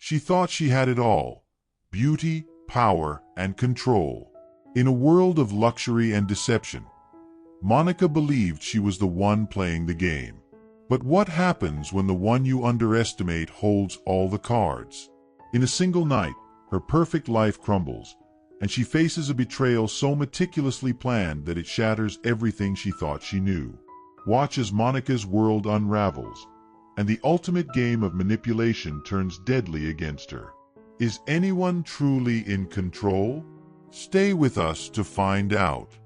She thought she had it all: beauty, power, and control. In a world of luxury and deception, Monica believed she was the one playing the game. But what happens when the one you underestimate holds all the cards? In a single night, her perfect life crumbles, and she faces a betrayal so meticulously planned that it shatters everything she thought she knew. Watch as Monica's world unravels, and the ultimate game of manipulation turns deadly against her. Is anyone truly in control? Stay with us to find out.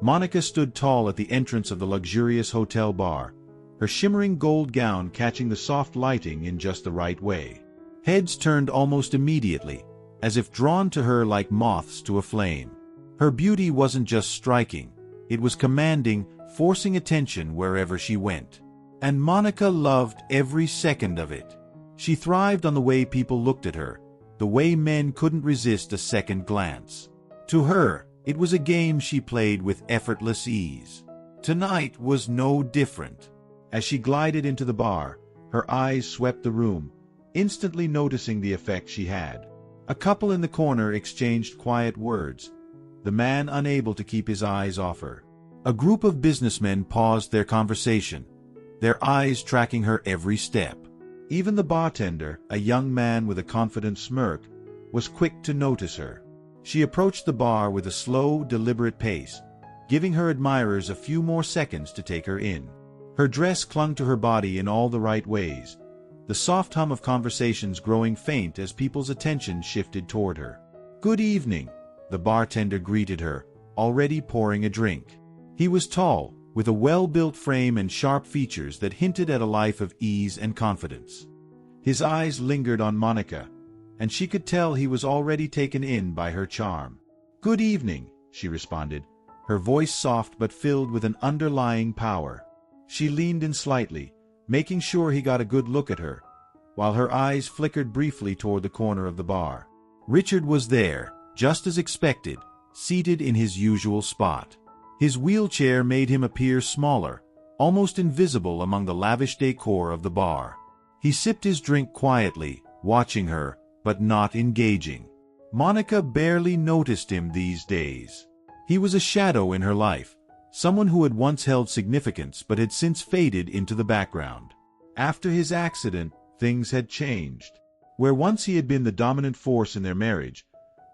Monica stood tall at the entrance of the luxurious hotel bar, her shimmering gold gown catching the soft lighting in just the right way. Heads turned almost immediately, as if drawn to her like moths to a flame. Her beauty wasn't just striking, it was commanding, forcing attention wherever she went. And Monica loved every second of it. She thrived on the way people looked at her, the way men couldn't resist a second glance. To her, it was a game she played with effortless ease. Tonight was no different. As she glided into the bar, her eyes swept the room, instantly noticing the effect she had. A couple in the corner exchanged quiet words, the man unable to keep his eyes off her. A group of businessmen paused their conversation, their eyes tracking her every step. Even the bartender, a young man with a confident smirk, was quick to notice her. She approached the bar with a slow, deliberate pace, giving her admirers a few more seconds to take her in. Her dress clung to her body in all the right ways, the soft hum of conversations growing faint as people's attention shifted toward her. "Good evening," the bartender greeted her, already pouring a drink. He was tall, with a well-built frame and sharp features that hinted at a life of ease and confidence. His eyes lingered on Monica, and she could tell he was already taken in by her charm. "Good evening," she responded, her voice soft but filled with an underlying power. She leaned in slightly, making sure he got a good look at her, while her eyes flickered briefly toward the corner of the bar. Richard was there, just as expected, seated in his usual spot. His wheelchair made him appear smaller, almost invisible among the lavish decor of the bar. He sipped his drink quietly, watching her, but not engaging. Monica barely noticed him these days. He was a shadow in her life, someone who had once held significance but had since faded into the background. After his accident, things had changed. Where once he had been the dominant force in their marriage,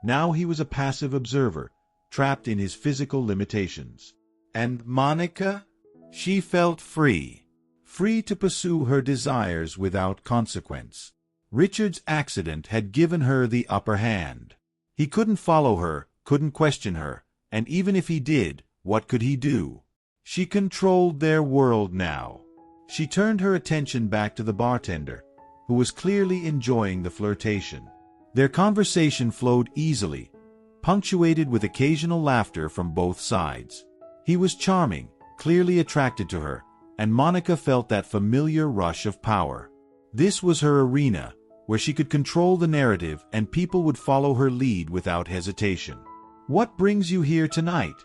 now he was a passive observer, trapped in his physical limitations. And Monica? She felt free. Free to pursue her desires without consequence. Richard's accident had given her the upper hand. He couldn't follow her, couldn't question her, and even if he did, what could he do? She controlled their world now. She turned her attention back to the bartender, who was clearly enjoying the flirtation. Their conversation flowed easily, punctuated with occasional laughter from both sides. He was charming, clearly attracted to her, and Monica felt that familiar rush of power. This was her arena, where she could control the narrative and people would follow her lead without hesitation. "What brings you here tonight?"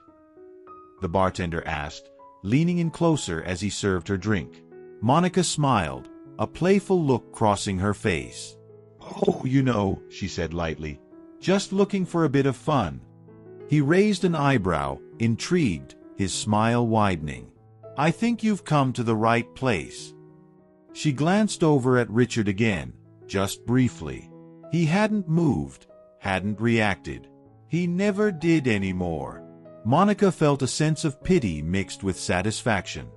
the bartender asked, leaning in closer as he served her drink. Monica smiled, a playful look crossing her face. "Oh, she said lightly, "just looking for a bit of fun." He raised an eyebrow, intrigued, his smile widening. "I think you've come to the right place." She glanced over at Richard again, just briefly. He hadn't moved, hadn't reacted. He never did anymore. Monica felt a sense of pity mixed with satisfaction.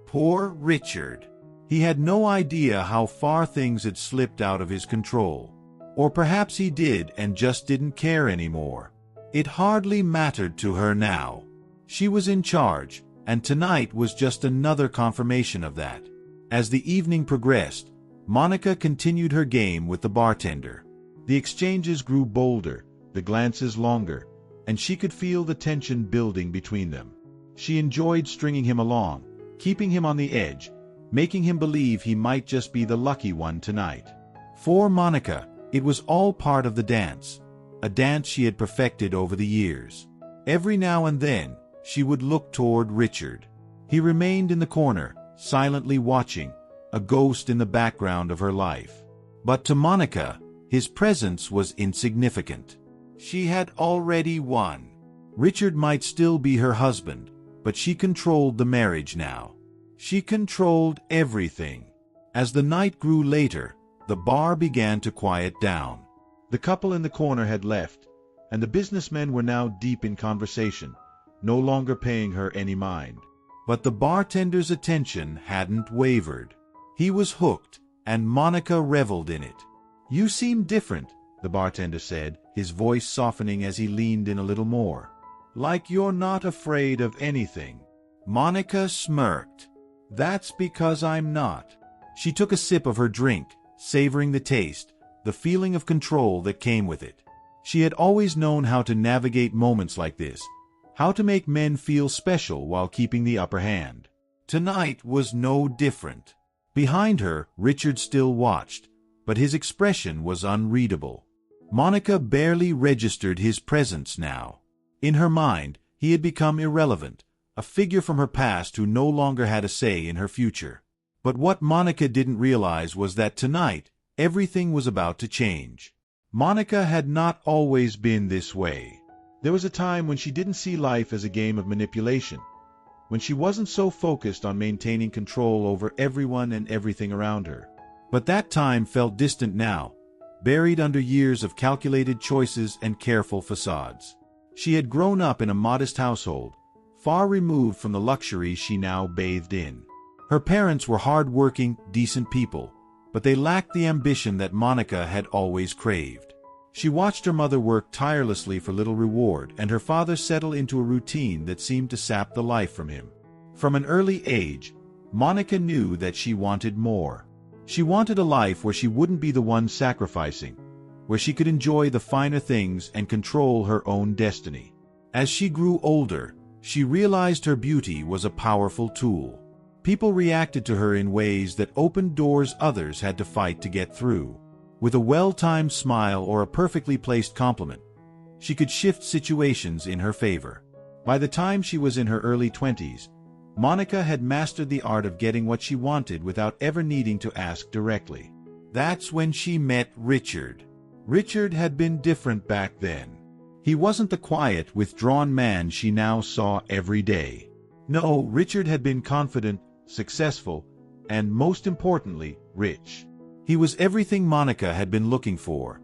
Poor Richard. He had no idea how far things had slipped out of his control. Or perhaps he did and just didn't care anymore. It hardly mattered to her now. She was in charge, and tonight was just another confirmation of that. As the evening progressed, Monica continued her game with the bartender. The exchanges grew bolder, the glances longer, and she could feel the tension building between them. She enjoyed stringing him along, keeping him on the edge, making him believe he might just be the lucky one tonight. For Monica, it was all part of the dance, a dance she had perfected over the years. Every now and then, she would look toward Richard. He remained in the corner, silently watching, a ghost in the background of her life. But to Monica, His presence was insignificant. She had already won. Richard might still be her husband, but she controlled the marriage now. She controlled everything. As the night grew later, the bar began to quiet down. The couple in the corner had left, and the businessmen were now deep in conversation, no longer paying her any mind. But the bartender's attention hadn't wavered. He was hooked, and Monica reveled in it. "You seem different," the bartender said, his voice softening as he leaned in a little more. "Like you're not afraid of anything." Monica smirked. "That's because I'm not." She took a sip of her drink, savoring the taste, the feeling of control that came with it. She had always known how to navigate moments like this, how to make men feel special while keeping the upper hand. Tonight was no different. Behind her, Richard still watched, but his expression was unreadable. Monica barely registered his presence now. In her mind, he had become irrelevant, a figure from her past who no longer had a say in her future. But what Monica didn't realize was that tonight, everything was about to change. Monica had not always been this way. There was a time when she didn't see life as a game of manipulation, when she wasn't so focused on maintaining control over everyone and everything around her. But that time felt distant now, buried under years of calculated choices and careful facades. She had grown up in a modest household, far removed from the luxury she now bathed in. Her parents were hard-working, decent people, but they lacked the ambition that Monica had always craved. She watched her mother work tirelessly for little reward and her father settle into a routine that seemed to sap the life from him. From an early age, Monica knew that she wanted more. She wanted a life where she wouldn't be the one sacrificing, where she could enjoy the finer things and control her own destiny. As she grew older, she realized her beauty was a powerful tool. People reacted to her in ways that opened doors others had to fight to get through. With a well-timed smile or a perfectly placed compliment, she could shift situations in her favor. By the time she was in her early 20s, Monica had mastered the art of getting what she wanted without ever needing to ask directly. That's when she met Richard. Richard had been different back then. He wasn't the quiet, withdrawn man she now saw every day. No, Richard had been confident, successful, and most importantly, rich. He was everything Monica had been looking for: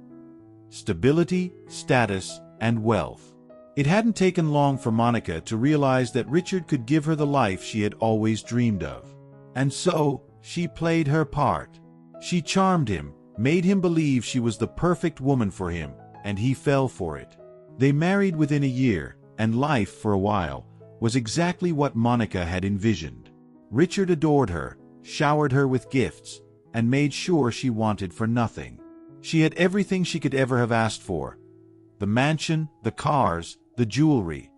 stability, status, and wealth. It hadn't taken long for Monica to realize that Richard could give her the life she had always dreamed of. And so, she played her part. She charmed him, made him believe she was the perfect woman for him, and he fell for it. They married within a year, and life, for a while, was exactly what Monica had envisioned. Richard adored her, showered her with gifts, and made sure she wanted for nothing. She had everything she could ever have asked for: the mansion, the cars, the jewelry,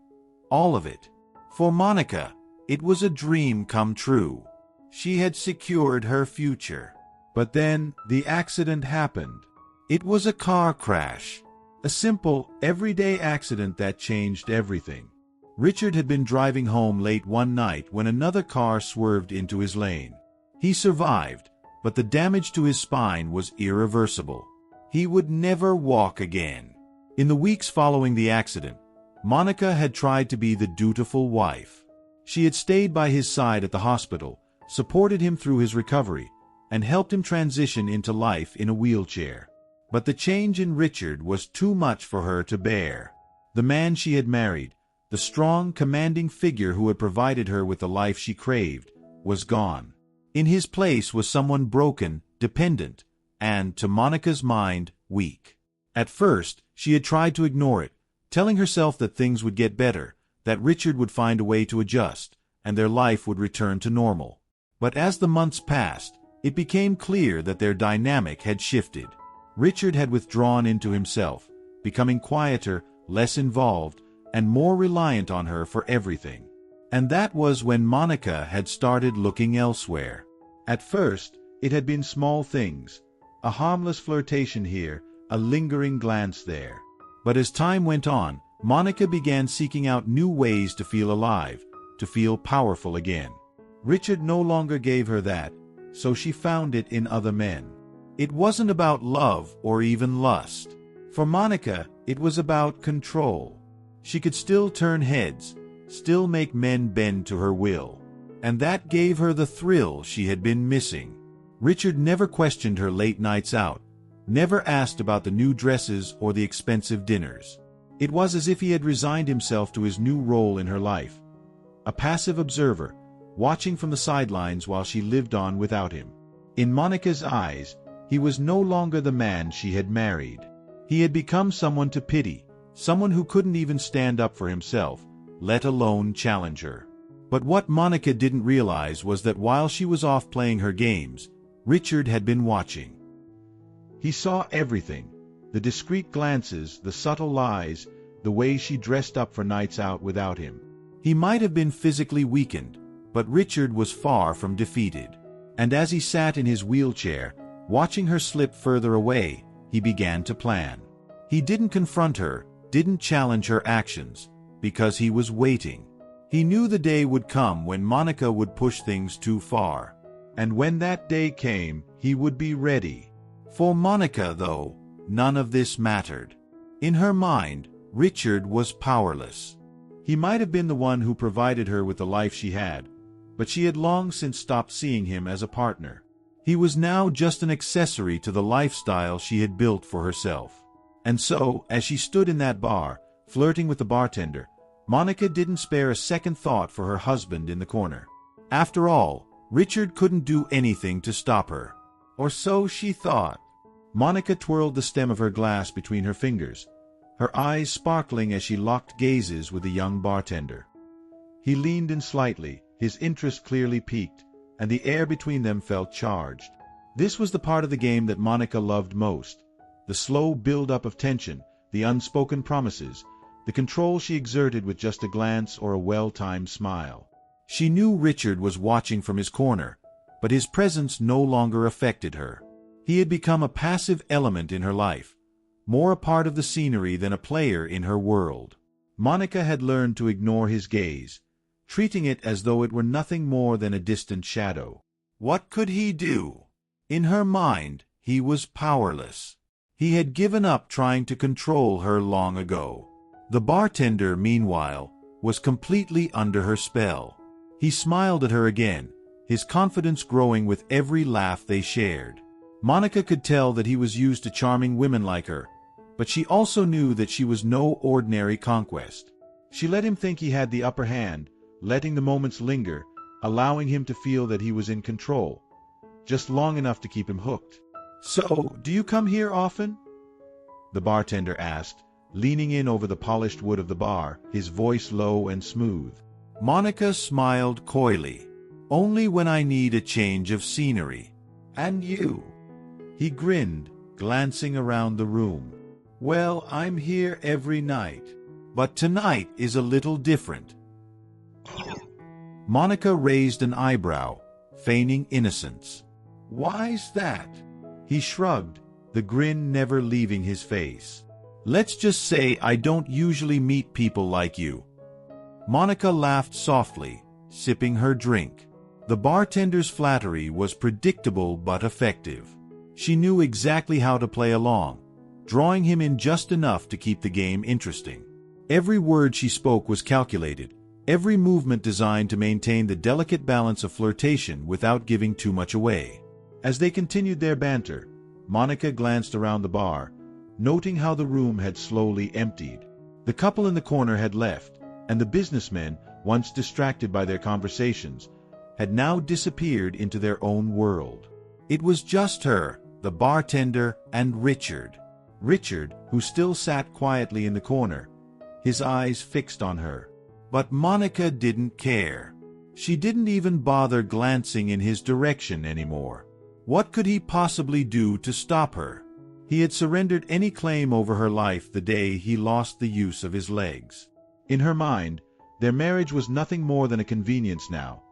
all of it. For Monica, it was a dream come true. She had secured her future. But then, the accident happened. It was a car crash. A simple, everyday accident that changed everything. Richard had been driving home late one night when another car swerved into his lane. He survived, but the damage to his spine was irreversible. He would never walk again. In the weeks following the accident, Monica had tried to be the dutiful wife. She had stayed by his side at the hospital, supported him through his recovery, and helped him transition into life in a wheelchair. But the change in Richard was too much for her to bear. The man she had married, the strong, commanding figure who had provided her with the life she craved, was gone. In his place was someone broken, dependent, and, to Monica's mind, weak. At first, she had tried to ignore it, telling herself that things would get better, that Richard would find a way to adjust, and their life would return to normal. But as the months passed, it became clear that their dynamic had shifted. Richard had withdrawn into himself, becoming quieter, less involved, and more reliant on her for everything. And that was when Monica had started looking elsewhere. At first, it had been small things, a harmless flirtation here, a lingering glance there. But as time went on, Monica began seeking out new ways to feel alive, to feel powerful again. Richard no longer gave her that, so she found it in other men. It wasn't about love or even lust. For Monica, it was about control. She could still turn heads, still make men bend to her will. And that gave her the thrill she had been missing. Richard never questioned her late nights out, never asked about the new dresses or the expensive dinners. It was as if he had resigned himself to his new role in her life, a passive observer, watching from the sidelines while she lived on without him. In Monica's eyes, he was no longer the man she had married. He had become someone to pity, someone who couldn't even stand up for himself, let alone challenge her. But what Monica didn't realize was that while she was off playing her games, Richard had been watching. He saw everything, the discreet glances, the subtle lies, the way she dressed up for nights out without him. He might have been physically weakened, but Richard was far from defeated. And as he sat in his wheelchair, watching her slip further away, he began to plan. He didn't confront her, didn't challenge her actions, because he was waiting. He knew the day would come when Monica would push things too far. And when that day came, he would be ready. For Monica, though, none of this mattered. In her mind, Richard was powerless. He might have been the one who provided her with the life she had, but she had long since stopped seeing him as a partner. He was now just an accessory to the lifestyle she had built for herself. And so, as she stood in that bar, flirting with the bartender, Monica didn't spare a second thought for her husband in the corner. After all, Richard couldn't do anything to stop her. Or so she thought. Monica twirled the stem of her glass between her fingers, her eyes sparkling as she locked gazes with the young bartender. He leaned in slightly, his interest clearly piqued, and the air between them felt charged. This was the part of the game that Monica loved most, the slow build-up of tension, the unspoken promises, the control she exerted with just a glance or a well-timed smile. She knew Richard was watching from his corner, but his presence no longer affected her. He had become a passive element in her life, more a part of the scenery than a player in her world. Monica had learned to ignore his gaze, treating it as though it were nothing more than a distant shadow. What could he do? In her mind, he was powerless. He had given up trying to control her long ago. The bartender, meanwhile, was completely under her spell. He smiled at her again, his confidence growing with every laugh they shared. Monica could tell that he was used to charming women like her, but she also knew that she was no ordinary conquest. She let him think he had the upper hand, letting the moments linger, allowing him to feel that he was in control, just long enough to keep him hooked. "So, do you come here often?" the bartender asked, leaning in over the polished wood of the bar, his voice low and smooth. Monica smiled coyly. "Only when I need a change of scenery." "And you?" He grinned, glancing around the room. "Well, I'm here every night. But tonight is a little different." Monica raised an eyebrow, feigning innocence. "Why's that?" He shrugged, the grin never leaving his face. "Let's just say I don't usually meet people like you." Monica laughed softly, sipping her drink. The bartender's flattery was predictable but effective. She knew exactly how to play along, drawing him in just enough to keep the game interesting. Every word she spoke was calculated, every movement designed to maintain the delicate balance of flirtation without giving too much away. As they continued their banter, Monica glanced around the bar, noting how the room had slowly emptied. The couple in the corner had left, and the businessmen, once distracted by their conversations, had now disappeared into their own world. It was just her, the bartender, and Richard. Richard, who still sat quietly in the corner, his eyes fixed on her. But Monica didn't care. She didn't even bother glancing in his direction anymore. What could he possibly do to stop her? He had surrendered any claim over her life the day he lost the use of his legs. In her mind, their marriage was nothing more than a convenience now,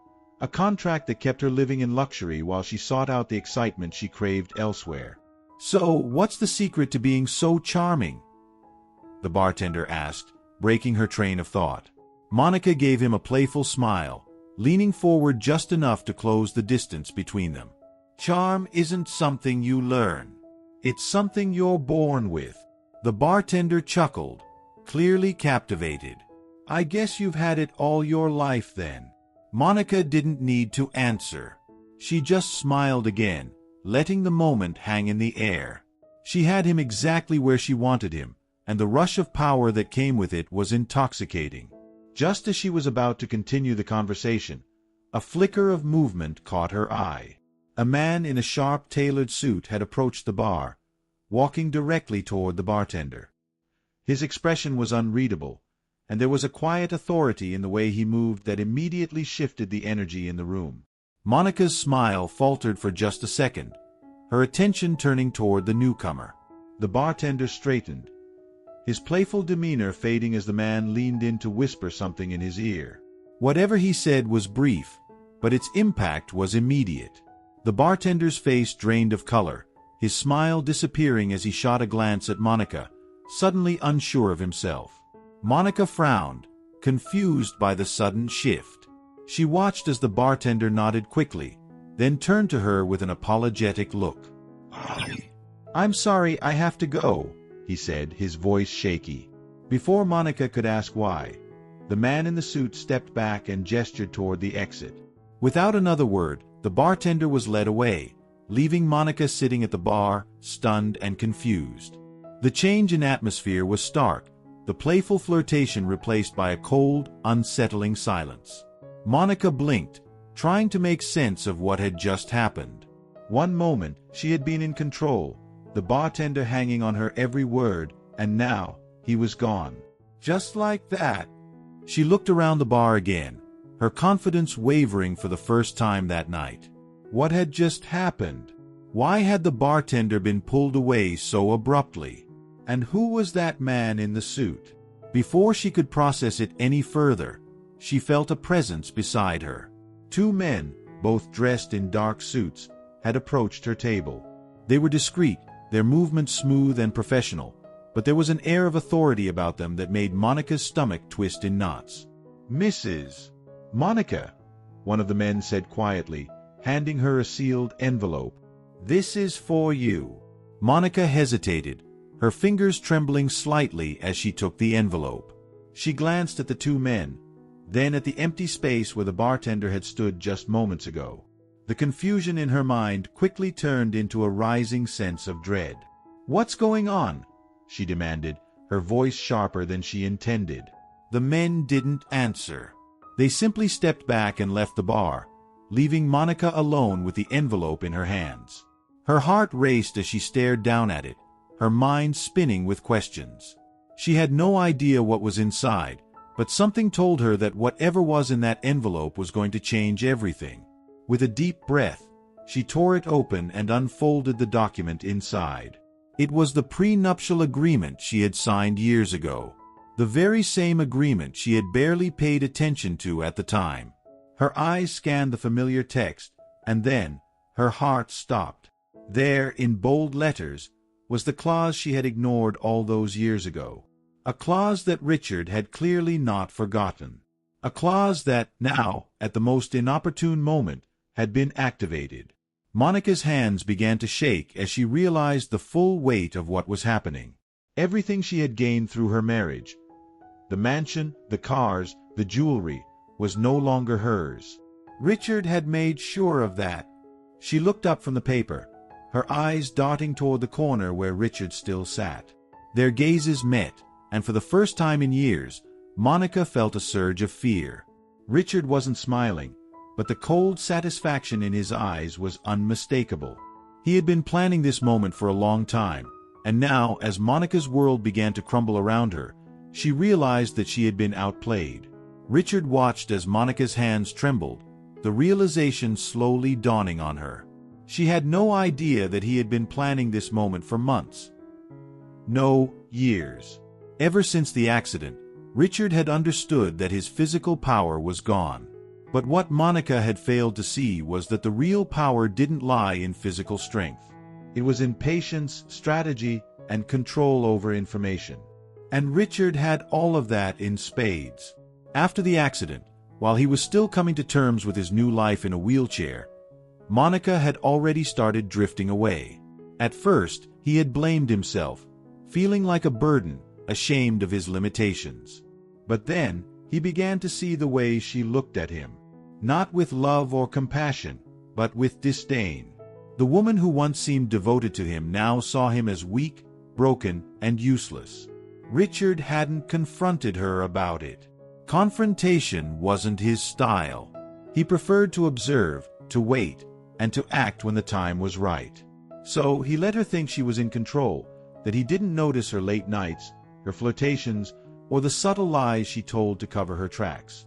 a contract that kept her living in luxury while she sought out the excitement she craved elsewhere. "So, what's the secret to being so charming?" the bartender asked, breaking her train of thought. Monica gave him a playful smile, leaning forward just enough to close the distance between them. Charm isn't something you learn. It's something you're born with. The bartender chuckled, clearly captivated. I guess you've had it all your life then. Monica didn't need to answer. She just smiled again, letting the moment hang in the air. She had him exactly where she wanted him, and the rush of power that came with it was intoxicating. Just as she was about to continue the conversation, a flicker of movement caught her eye. A man in a sharp tailored suit had approached the bar, walking directly toward the bartender. His expression was unreadable, and there was a quiet authority in the way he moved that immediately shifted the energy in the room. Monica's smile faltered for just a second, her attention turning toward the newcomer. The bartender straightened, his playful demeanor fading as the man leaned in to whisper something in his ear. Whatever he said was brief, but its impact was immediate. The bartender's face drained of color, his smile disappearing as he shot a glance at Monica, suddenly unsure of himself. Monica frowned, confused by the sudden shift. She watched as the bartender nodded quickly, then turned to her with an apologetic look. "I'm sorry, I have to go," he said, his voice shaky. Before Monica could ask why, the man in the suit stepped back and gestured toward the exit. Without another word, the bartender was led away, leaving Monica sitting at the bar, stunned and confused. The change in atmosphere was stark, the playful flirtation replaced by a cold, unsettling silence. Monica blinked, trying to make sense of what had just happened. One moment, she had been in control, the bartender hanging on her every word, and now, he was gone. Just like that. She looked around the bar again, her confidence wavering for the first time that night. What had just happened? Why had the bartender been pulled away so abruptly? And who was that man in the suit? Before she could process it any further, she felt a presence beside her. Two men, both dressed in dark suits, had approached her table. They were discreet, their movements smooth and professional, but there was an air of authority about them that made Monica's stomach twist in knots. "Mrs. Monica," one of the men said quietly, handing her a sealed envelope. "This is for you." Monica hesitated, her fingers trembling slightly as she took the envelope. She glanced at the two men, then at the empty space where the bartender had stood just moments ago. The confusion in her mind quickly turned into a rising sense of dread. "What's going on?" she demanded, her voice sharper than she intended. The men didn't answer. They simply stepped back and left the bar, leaving Monica alone with the envelope in her hands. Her heart raced as she stared down at it, her mind spinning with questions. She had no idea what was inside, but something told her that whatever was in that envelope was going to change everything. With a deep breath, she tore it open and unfolded the document inside. It was the prenuptial agreement she had signed years ago, the very same agreement she had barely paid attention to at the time. Her eyes scanned the familiar text, and then her heart stopped. There, in bold letters, was the clause she had ignored all those years ago. A clause that Richard had clearly not forgotten. A clause that, now, at the most inopportune moment, had been activated. Monica's hands began to shake as she realized the full weight of what was happening. Everything she had gained through her marriage, the mansion, the cars, the jewelry, was no longer hers. Richard had made sure of that. She looked up from the paper, her eyes darting toward the corner where Richard still sat. Their gazes met, and for the first time in years, Monica felt a surge of fear. Richard wasn't smiling, but the cold satisfaction in his eyes was unmistakable. He had been planning this moment for a long time, and now, as Monica's world began to crumble around her, she realized that she had been outplayed. Richard watched as Monica's hands trembled, the realization slowly dawning on her. She had no idea that he had been planning this moment for months. No, years. Ever since the accident, Richard had understood that his physical power was gone. But what Monica had failed to see was that the real power didn't lie in physical strength. It was in patience, strategy, and control over information. And Richard had all of that in spades. After the accident, while he was still coming to terms with his new life in a wheelchair, Monica had already started drifting away. At first, he had blamed himself, feeling like a burden, ashamed of his limitations. But then, he began to see the way she looked at him. Not with love or compassion, but with disdain. The woman who once seemed devoted to him now saw him as weak, broken, and useless. Richard hadn't confronted her about it. Confrontation wasn't his style. He preferred to observe, to wait, and to act when the time was right. So he let her think she was in control, that he didn't notice her late nights, her flirtations, or the subtle lies she told to cover her tracks.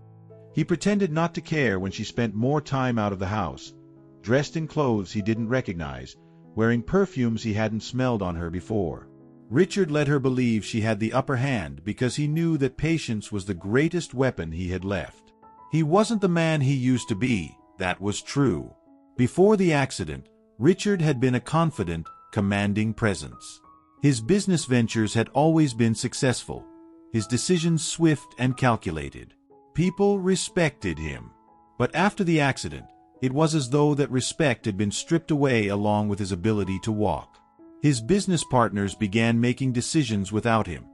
He pretended not to care when she spent more time out of the house, dressed in clothes he didn't recognize, wearing perfumes he hadn't smelled on her before. Richard let her believe she had the upper hand because he knew that patience was the greatest weapon he had left. He wasn't the man he used to be, that was true. Before the accident, Richard had been a confident, commanding presence. His business ventures had always been successful, his decisions swift and calculated. People respected him. But after the accident, it was as though that respect had been stripped away along with his ability to walk. His business partners began making decisions without him,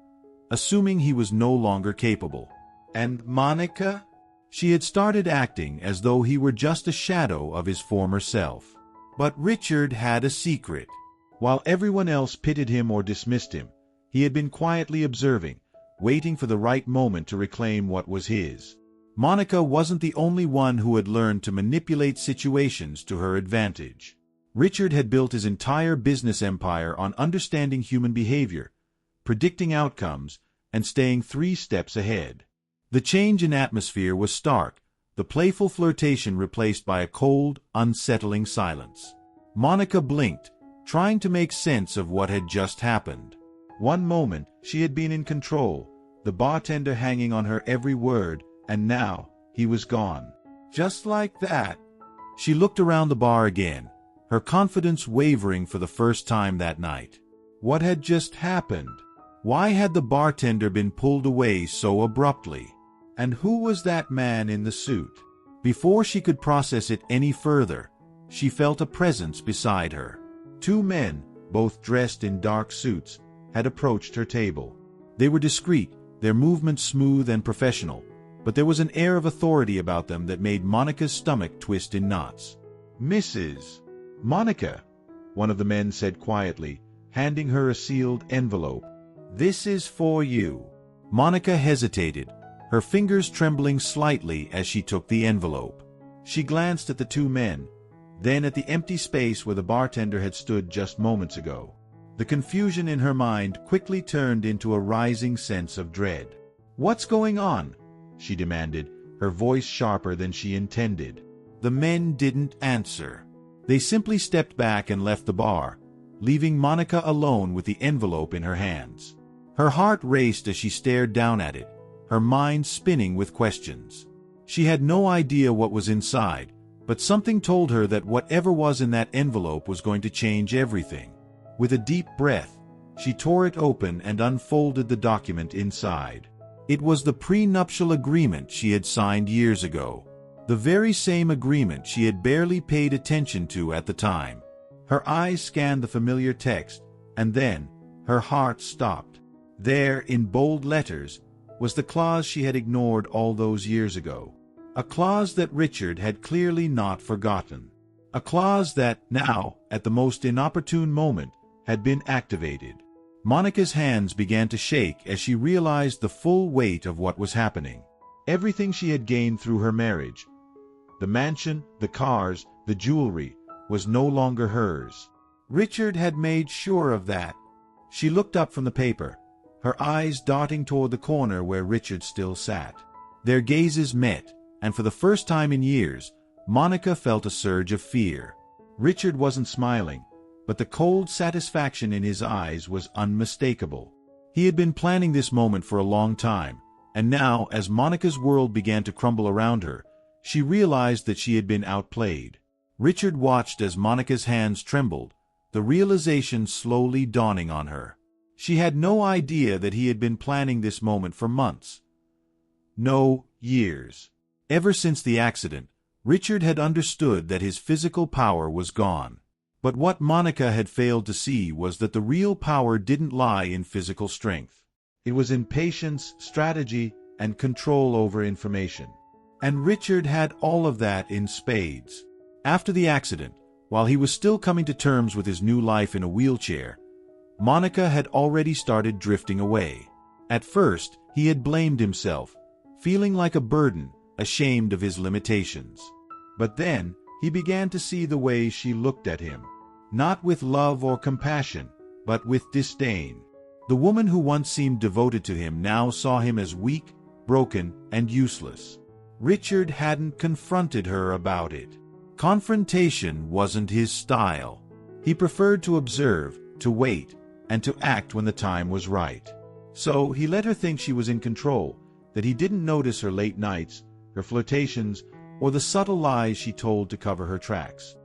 assuming he was no longer capable. And Monica? She had started acting as though he were just a shadow of his former self. But Richard had a secret. While everyone else pitted him or dismissed him, he had been quietly observing, waiting for the right moment to reclaim what was his. Monica wasn't the only one who had learned to manipulate situations to her advantage. Richard had built his entire business empire on understanding human behavior, predicting outcomes, and staying 3 steps ahead. The change in atmosphere was stark, the playful flirtation replaced by a cold, unsettling silence. Monica blinked, trying to make sense of what had just happened. One moment, she had been in control, the bartender hanging on her every word, and now, he was gone. Just like that. She looked around the bar again, her confidence wavering for the first time that night. What had just happened? Why had the bartender been pulled away so abruptly? And who was that man in the suit? Before she could process it any further, she felt a presence beside her. 2 men, both dressed in dark suits, had approached her table. They were discreet, their movements smooth and professional, but there was an air of authority about them that made Monica's stomach twist in knots. "Mrs. Monica," one of the men said quietly, handing her a sealed envelope. "This is for you." Monica hesitated, her fingers trembling slightly as she took the envelope. She glanced at the 2 men, then at the empty space where the bartender had stood just moments ago. The confusion in her mind quickly turned into a rising sense of dread. "What's going on?" she demanded, her voice sharper than she intended. The men didn't answer. They simply stepped back and left the bar, leaving Monica alone with the envelope in her hands. Her heart raced as she stared down at it, her mind spinning with questions. She had no idea what was inside, but something told her that whatever was in that envelope was going to change everything. With a deep breath, she tore it open and unfolded the document inside. It was the prenuptial agreement she had signed years ago. The very same agreement she had barely paid attention to at the time. Her eyes scanned the familiar text, and then her heart stopped. There, in bold letters, was the clause she had ignored all those years ago. A clause that Richard had clearly not forgotten. A clause that, now, at the most inopportune moment, had been activated. Monica's hands began to shake as she realized the full weight of what was happening. Everything she had gained through her marriage, the mansion, the cars, the jewelry, was no longer hers. Richard had made sure of that. She looked up from the paper, her eyes darting toward the corner where Richard still sat. Their gazes met, and for the first time in years, Monica felt a surge of fear. Richard wasn't smiling, but the cold satisfaction in his eyes was unmistakable. He had been planning this moment for a long time, and now, as Monica's world began to crumble around her, she realized that she had been outplayed. Richard watched as Monica's hands trembled, the realization slowly dawning on her. She had no idea that he had been planning this moment for months. No, years. Ever since the accident, Richard had understood that his physical power was gone. But what Monica had failed to see was that the real power didn't lie in physical strength. It was in patience, strategy, and control over information. And Richard had all of that in spades. After the accident, while he was still coming to terms with his new life in a wheelchair, Monica had already started drifting away. At first, he had blamed himself, feeling like a burden, ashamed of his limitations. But then, he began to see the way she looked at him. Not with love or compassion, but with disdain. The woman who once seemed devoted to him now saw him as weak, broken, and useless. Richard hadn't confronted her about it. Confrontation wasn't his style. He preferred to observe, to wait, and to act when the time was right. So he let her think she was in control, that he didn't notice her late nights, her flirtations, or the subtle lies she told to cover her tracks.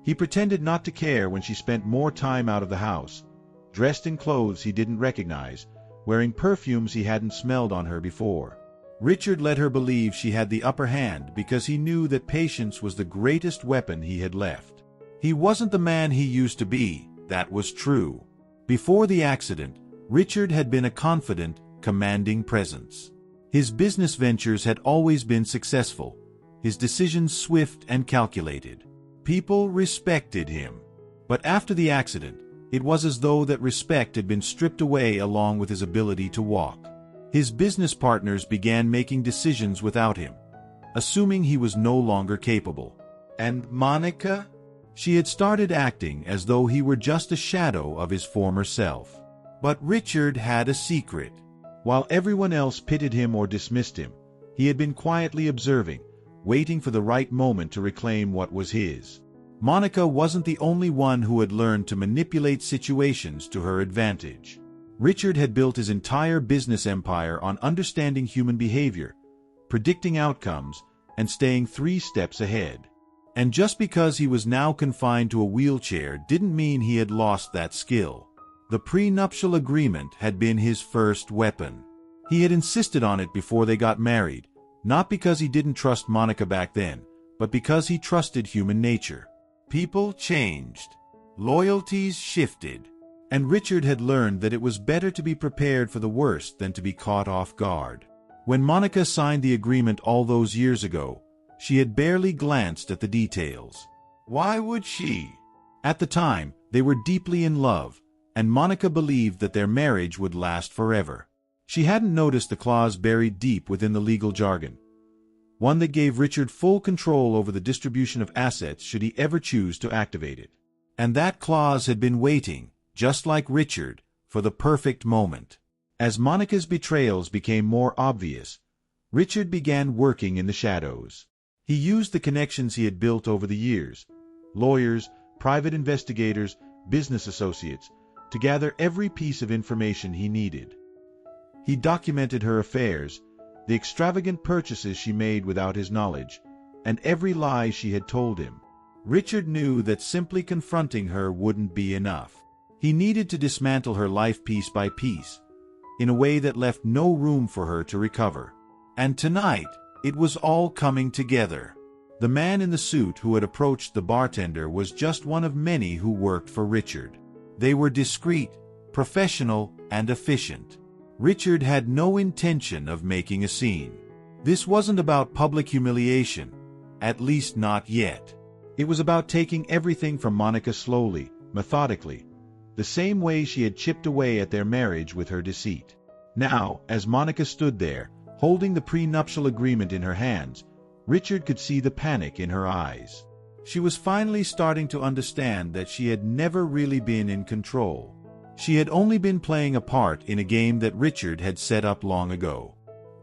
He pretended not to care when she spent more time out of the house, dressed in clothes he didn't recognize, wearing perfumes he hadn't smelled on her before. Richard let her believe she had the upper hand because he knew that patience was the greatest weapon he had left. He wasn't the man he used to be, that was true. Before the accident, Richard had been a confident, commanding presence. His business ventures had always been successful, his decisions swift and calculated. People respected him. But after the accident, it was as though that respect had been stripped away along with his ability to walk. His business partners began making decisions without him, assuming he was no longer capable. And Monica? She had started acting as though he were just a shadow of his former self. But Richard had a secret. While everyone else pitied him or dismissed him, he had been quietly observing, waiting for the right moment to reclaim what was his. Monica wasn't the only one who had learned to manipulate situations to her advantage. Richard had built his entire business empire on understanding human behavior, predicting outcomes, and staying 3 steps ahead. And just because he was now confined to a wheelchair didn't mean he had lost that skill. The prenuptial agreement had been his first weapon. He had insisted on it before they got married, not because he didn't trust Monica back then, but because he trusted human nature. People changed. Loyalties shifted. And Richard had learned that it was better to be prepared for the worst than to be caught off guard. When Monica signed the agreement all those years ago, she had barely glanced at the details. Why would she? At the time, they were deeply in love, and Monica believed that their marriage would last forever. She hadn't noticed the clause buried deep within the legal jargon, one that gave Richard full control over the distribution of assets should he ever choose to activate it. And that clause had been waiting, just like Richard, for the perfect moment. As Monica's betrayals became more obvious, Richard began working in the shadows. He used the connections he had built over the years, lawyers, private investigators, business associates, to gather every piece of information he needed. He documented her affairs, the extravagant purchases she made without his knowledge, and every lie she had told him. Richard knew that simply confronting her wouldn't be enough. He needed to dismantle her life piece by piece, in a way that left no room for her to recover. And tonight, it was all coming together. The man in the suit who had approached the bartender was just one of many who worked for Richard. They were discreet, professional, and efficient. Richard had no intention of making a scene. This wasn't about public humiliation, at least not yet. It was about taking everything from Monica slowly, methodically, the same way she had chipped away at their marriage with her deceit. Now, as Monica stood there, holding the prenuptial agreement in her hands, Richard could see the panic in her eyes. She was finally starting to understand that she had never really been in control. She had only been playing a part in a game that Richard had set up long ago.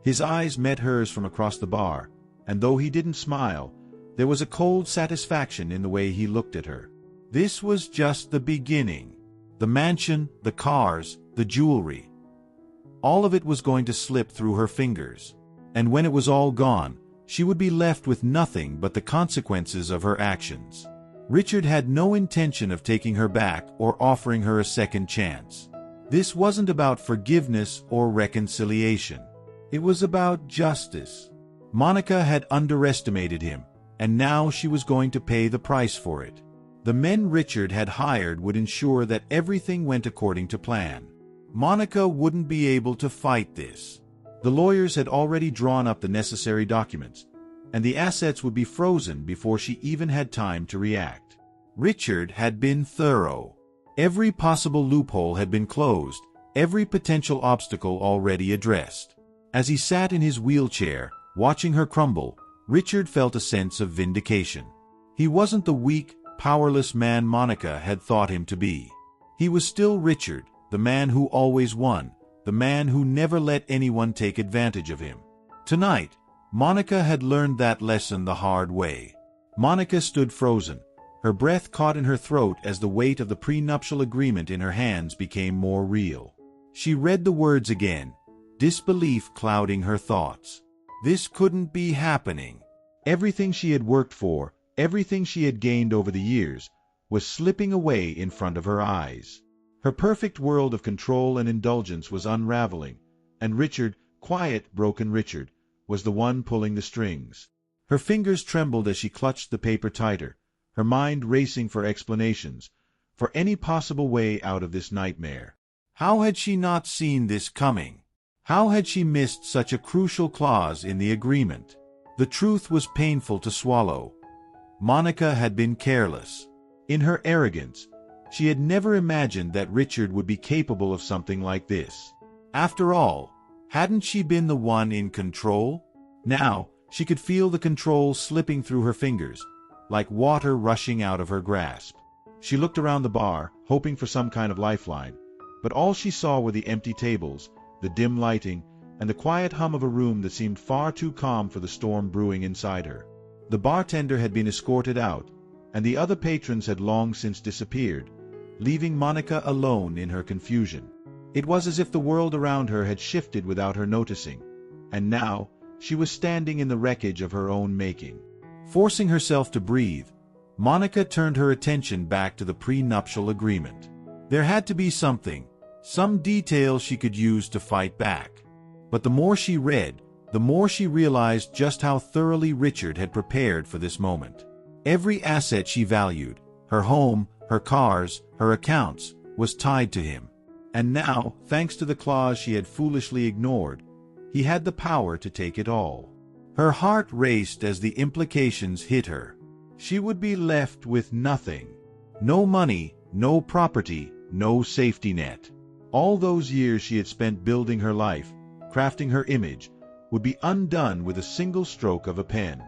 His eyes met hers from across the bar, and though he didn't smile, there was a cold satisfaction in the way he looked at her. This was just the beginning. The mansion, the cars, the jewelry. All of it was going to slip through her fingers. And when it was all gone, she would be left with nothing but the consequences of her actions. Richard had no intention of taking her back or offering her a second chance. This wasn't about forgiveness or reconciliation. It was about justice. Monica had underestimated him, and now she was going to pay the price for it. The men Richard had hired would ensure that everything went according to plan. Monica wouldn't be able to fight this. The lawyers had already drawn up the necessary documents, and the assets would be frozen before she even had time to react. Richard had been thorough. Every possible loophole had been closed, every potential obstacle already addressed. As he sat in his wheelchair, watching her crumble, Richard felt a sense of vindication. He wasn't the weak, powerless man Monica had thought him to be. He was still Richard, the man who always won, the man who never let anyone take advantage of him. Tonight, Monica had learned that lesson the hard way. Monica stood frozen, her breath caught in her throat as the weight of the prenuptial agreement in her hands became more real. She read the words again, disbelief clouding her thoughts. This couldn't be happening. Everything she had worked for, everything she had gained over the years, was slipping away in front of her eyes. Her perfect world of control and indulgence was unraveling, and Richard, quiet, broken Richard, was the one pulling the strings. Her fingers trembled as she clutched the paper tighter, her mind racing for explanations, for any possible way out of this nightmare. How had she not seen this coming? How had she missed such a crucial clause in the agreement? The truth was painful to swallow. Monica had been careless. In her arrogance, she had never imagined that Richard would be capable of something like this. After all, hadn't she been the one in control? Now, she could feel the control slipping through her fingers, like water rushing out of her grasp. She looked around the bar, hoping for some kind of lifeline, but all she saw were the empty tables, the dim lighting, and the quiet hum of a room that seemed far too calm for the storm brewing inside her. The bartender had been escorted out, and the other patrons had long since disappeared, leaving Monica alone in her confusion. It was as if the world around her had shifted without her noticing, and now she was standing in the wreckage of her own making. Forcing herself to breathe, Monica turned her attention back to the prenuptial agreement. There had to be something, some detail she could use to fight back. But the more she read, the more she realized just how thoroughly Richard had prepared for this moment. Every asset she valued, her home, her cars, her accounts, was tied to him. And now, thanks to the clause she had foolishly ignored, he had the power to take it all. Her heart raced as the implications hit her. She would be left with nothing. No money, no property, no safety net. All those years she had spent building her life, crafting her image, would be undone with a single stroke of a pen.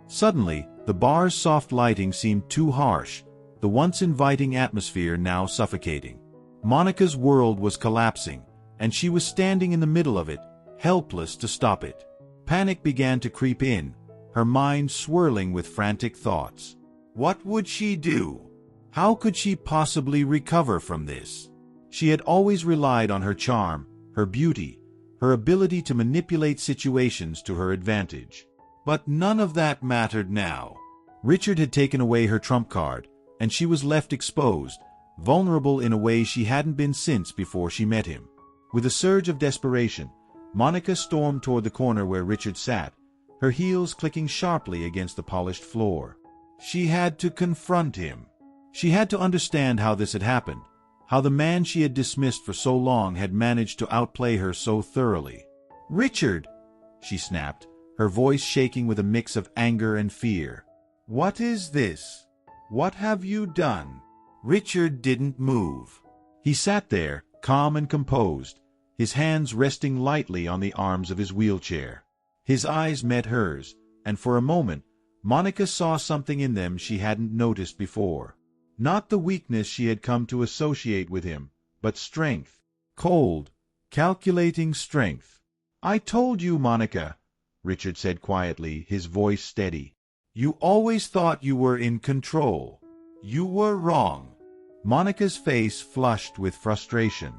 Suddenly, the bar's soft lighting seemed too harsh, the once inviting atmosphere now suffocating. Monica's world was collapsing, and she was standing in the middle of it, helpless to stop it. Panic began to creep in, her mind swirling with frantic thoughts. What would she do? How could she possibly recover from this? She had always relied on her charm, her beauty, her ability to manipulate situations to her advantage. But none of that mattered now. Richard had taken away her trump card, and she was left exposed, vulnerable in a way she hadn't been since before she met him. With a surge of desperation, Monica stormed toward the corner where Richard sat, her heels clicking sharply against the polished floor. She had to confront him. She had to understand how this had happened, how the man she had dismissed for so long had managed to outplay her so thoroughly. "Richard!" she snapped, her voice shaking with a mix of anger and fear. "What is this? What have you done?" Richard didn't move. He sat there, calm and composed, his hands resting lightly on the arms of his wheelchair. His eyes met hers, and for a moment, Monica saw something in them she hadn't noticed before. Not the weakness she had come to associate with him, but strength. Cold, calculating strength. "I told you, Monica," Richard said quietly, his voice steady. "You always thought you were in control. You were wrong." Monica's face flushed with frustration.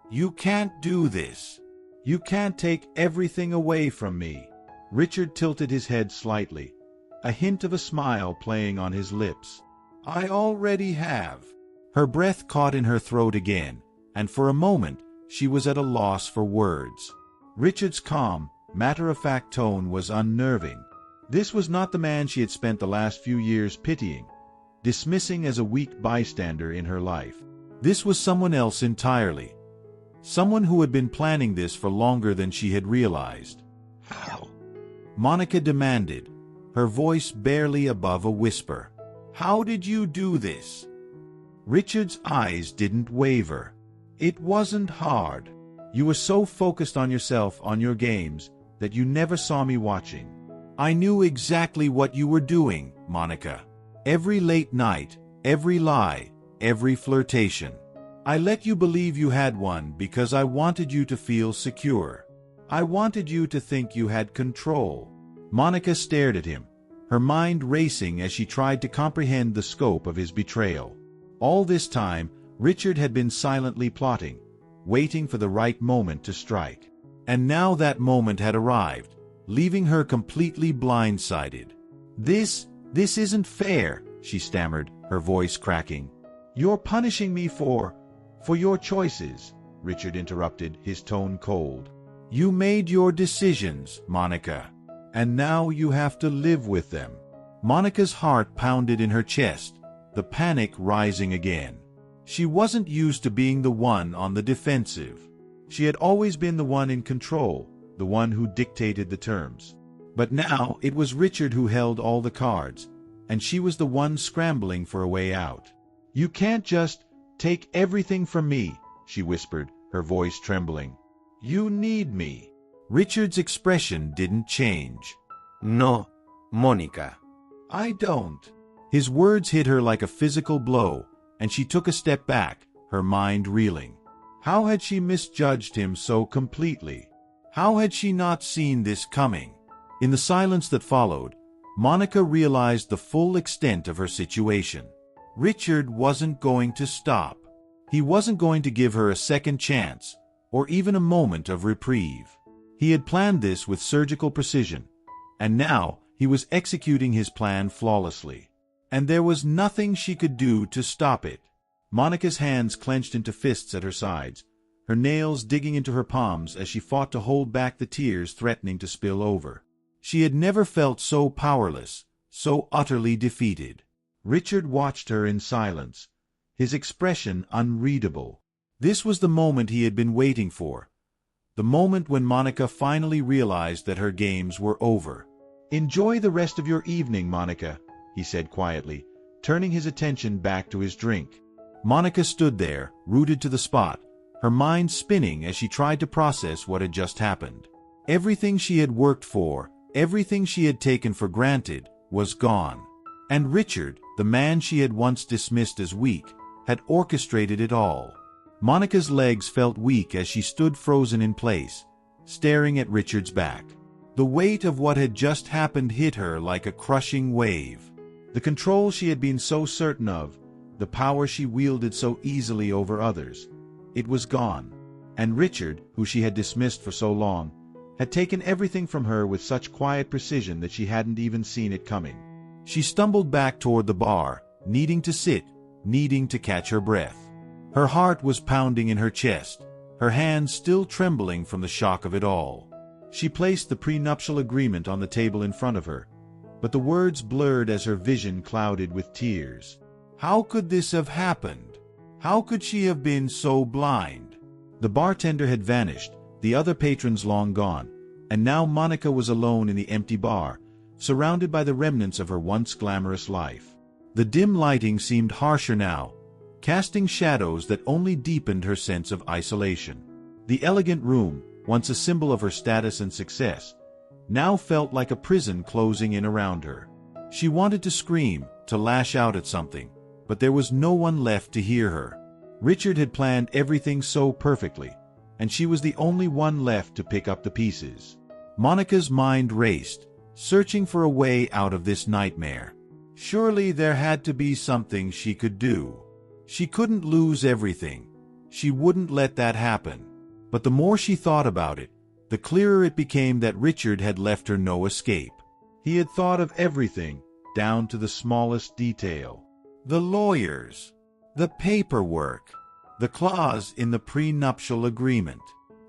"You can't do this. You can't take everything away from me." Richard tilted his head slightly, a hint of a smile playing on his lips. "I already have." Her breath caught in her throat again, and for a moment she was at a loss for words. Richard's calm, matter-of-fact tone was unnerving. This was not the man she had spent the last few years pitying, dismissing as a weak bystander in her life. This was someone else entirely. Someone who had been planning this for longer than she had realized. How? Monica demanded, her voice barely above a whisper. How did you do this? Richard's eyes didn't waver. It wasn't hard. You were so focused on yourself, on your games, that you never saw me watching. I knew exactly what you were doing, Monica. Every late night, every lie, every flirtation. I let you believe you had one because I wanted you to feel secure. I wanted you to think you had control. Monica stared at him, her mind racing as she tried to comprehend the scope of his betrayal. All this time, Richard had been silently plotting, waiting for the right moment to strike. And now that moment had arrived, leaving her completely blindsided. This isn't fair, she stammered, her voice cracking. You're punishing me for your choices, Richard interrupted, his tone cold. You made your decisions, Monica, and now you have to live with them. Monica's heart pounded in her chest, the panic rising again. She wasn't used to being the one on the defensive. She had always been the one in control, the one who dictated the terms. But now it was Richard who held all the cards, and she was the one scrambling for a way out. You can't just take everything from me, she whispered, her voice trembling. You need me. Richard's expression didn't change. No, Monica. I don't. His words hit her like a physical blow, and she took a step back, her mind reeling. How had she misjudged him so completely? How had she not seen this coming? In the silence that followed, Monica realized the full extent of her situation. Richard wasn't going to stop. He wasn't going to give her a second chance, or even a moment of reprieve. He had planned this with surgical precision, and now he was executing his plan flawlessly. And there was nothing she could do to stop it. Monica's hands clenched into fists at her sides, her nails digging into her palms as she fought to hold back the tears threatening to spill over. She had never felt so powerless, so utterly defeated. Richard watched her in silence, his expression unreadable. This was the moment he had been waiting for, the moment when Monica finally realized that her games were over. Enjoy the rest of your evening, Monica, he said quietly, turning his attention back to his drink. Monica stood there, rooted to the spot, her mind spinning as she tried to process what had just happened. Everything she had worked for, everything she had taken for granted, was gone. And Richard, the man she had once dismissed as weak, had orchestrated it all. Monica's legs felt weak as she stood frozen in place, staring at Richard's back. The weight of what had just happened hit her like a crushing wave. The control she had been so certain of, the power she wielded so easily over others, it was gone. And Richard, who she had dismissed for so long, had taken everything from her with such quiet precision that she hadn't even seen it coming. She stumbled back toward the bar, needing to sit, needing to catch her breath. Her heart was pounding in her chest, her hands still trembling from the shock of it all. She placed the prenuptial agreement on the table in front of her, but the words blurred as her vision clouded with tears. How could this have happened? How could she have been so blind? The bartender had vanished, the other patrons long gone, and now Monica was alone in the empty bar, surrounded by the remnants of her once glamorous life. The dim lighting seemed harsher now, casting shadows that only deepened her sense of isolation. The elegant room, once a symbol of her status and success, now felt like a prison closing in around her. She wanted to scream, to lash out at something, but there was no one left to hear her. Richard had planned everything so perfectly, and she was the only one left to pick up the pieces. Monica's mind raced, searching for a way out of this nightmare. Surely there had to be something she could do. She couldn't lose everything. She wouldn't let that happen. But the more she thought about it, the clearer it became that Richard had left her no escape. He had thought of everything, down to the smallest detail. The lawyers, the paperwork, the clause in the prenuptial agreement.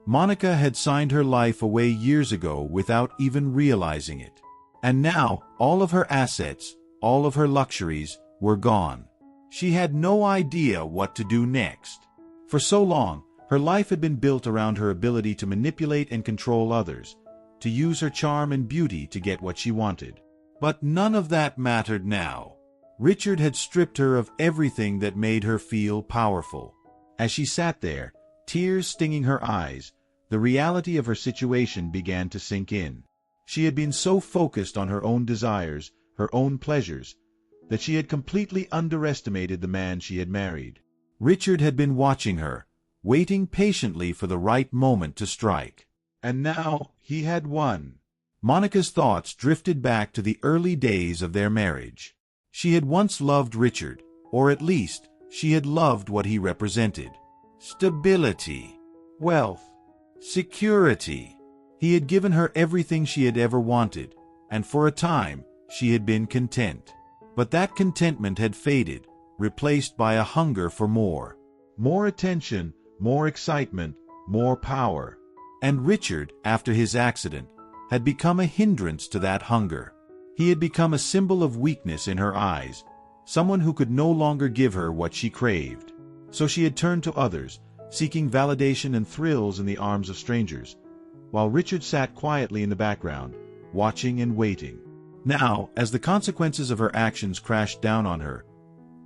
Monica had signed her life away years ago without even realizing it. And now, all of her assets, all of her luxuries, were gone. She had no idea what to do next. For so long, her life had been built around her ability to manipulate and control others, to use her charm and beauty to get what she wanted. But none of that mattered now. Richard had stripped her of everything that made her feel powerful. As she sat there, tears stinging her eyes, the reality of her situation began to sink in. She had been so focused on her own desires, her own pleasures, that she had completely underestimated the man she had married. Richard had been watching her, waiting patiently for the right moment to strike. And now he had won. Monica's thoughts drifted back to the early days of their marriage. She had once loved Richard, or at least, she had loved what he represented. Stability, wealth, security. He had given her everything she had ever wanted, and for a time, she had been content. But that contentment had faded, replaced by a hunger for more. More attention, more excitement, more power. And Richard, after his accident, had become a hindrance to that hunger. He had become a symbol of weakness in her eyes, someone who could no longer give her what she craved. So she had turned to others, seeking validation and thrills in the arms of strangers, while Richard sat quietly in the background, watching and waiting. Now, as the consequences of her actions crashed down on her,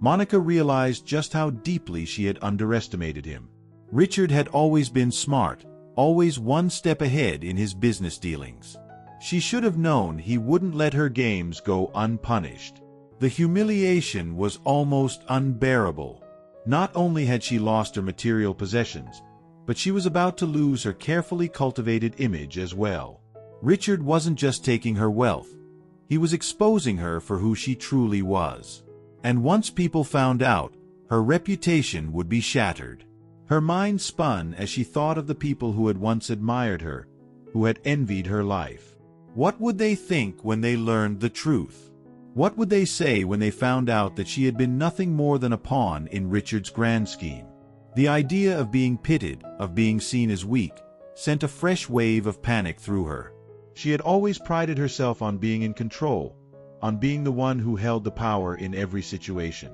Monica realized just how deeply she had underestimated him. Richard had always been smart, always one step ahead in his business dealings. She should have known he wouldn't let her games go unpunished. The humiliation was almost unbearable. Not only had she lost her material possessions, but she was about to lose her carefully cultivated image as well. Richard wasn't just taking her wealth, he was exposing her for who she truly was. And once people found out, her reputation would be shattered. Her mind spun as she thought of the people who had once admired her, who had envied her life. What would they think when they learned the truth? What would they say when they found out that she had been nothing more than a pawn in Richard's grand scheme? The idea of being pitted, of being seen as weak, sent a fresh wave of panic through her. She had always prided herself on being in control, on being the one who held the power in every situation.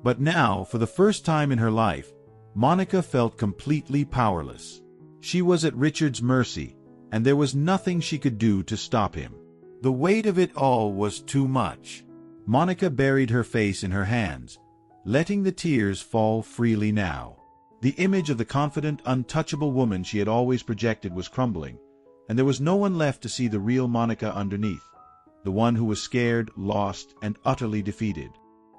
But now, for the first time in her life, Monica felt completely powerless. She was at Richard's mercy, and there was nothing she could do to stop him. The weight of it all was too much. Monica buried her face in her hands, letting the tears fall freely now. The image of the confident, untouchable woman she had always projected was crumbling, and there was no one left to see the real Monica underneath, the one who was scared, lost, and utterly defeated.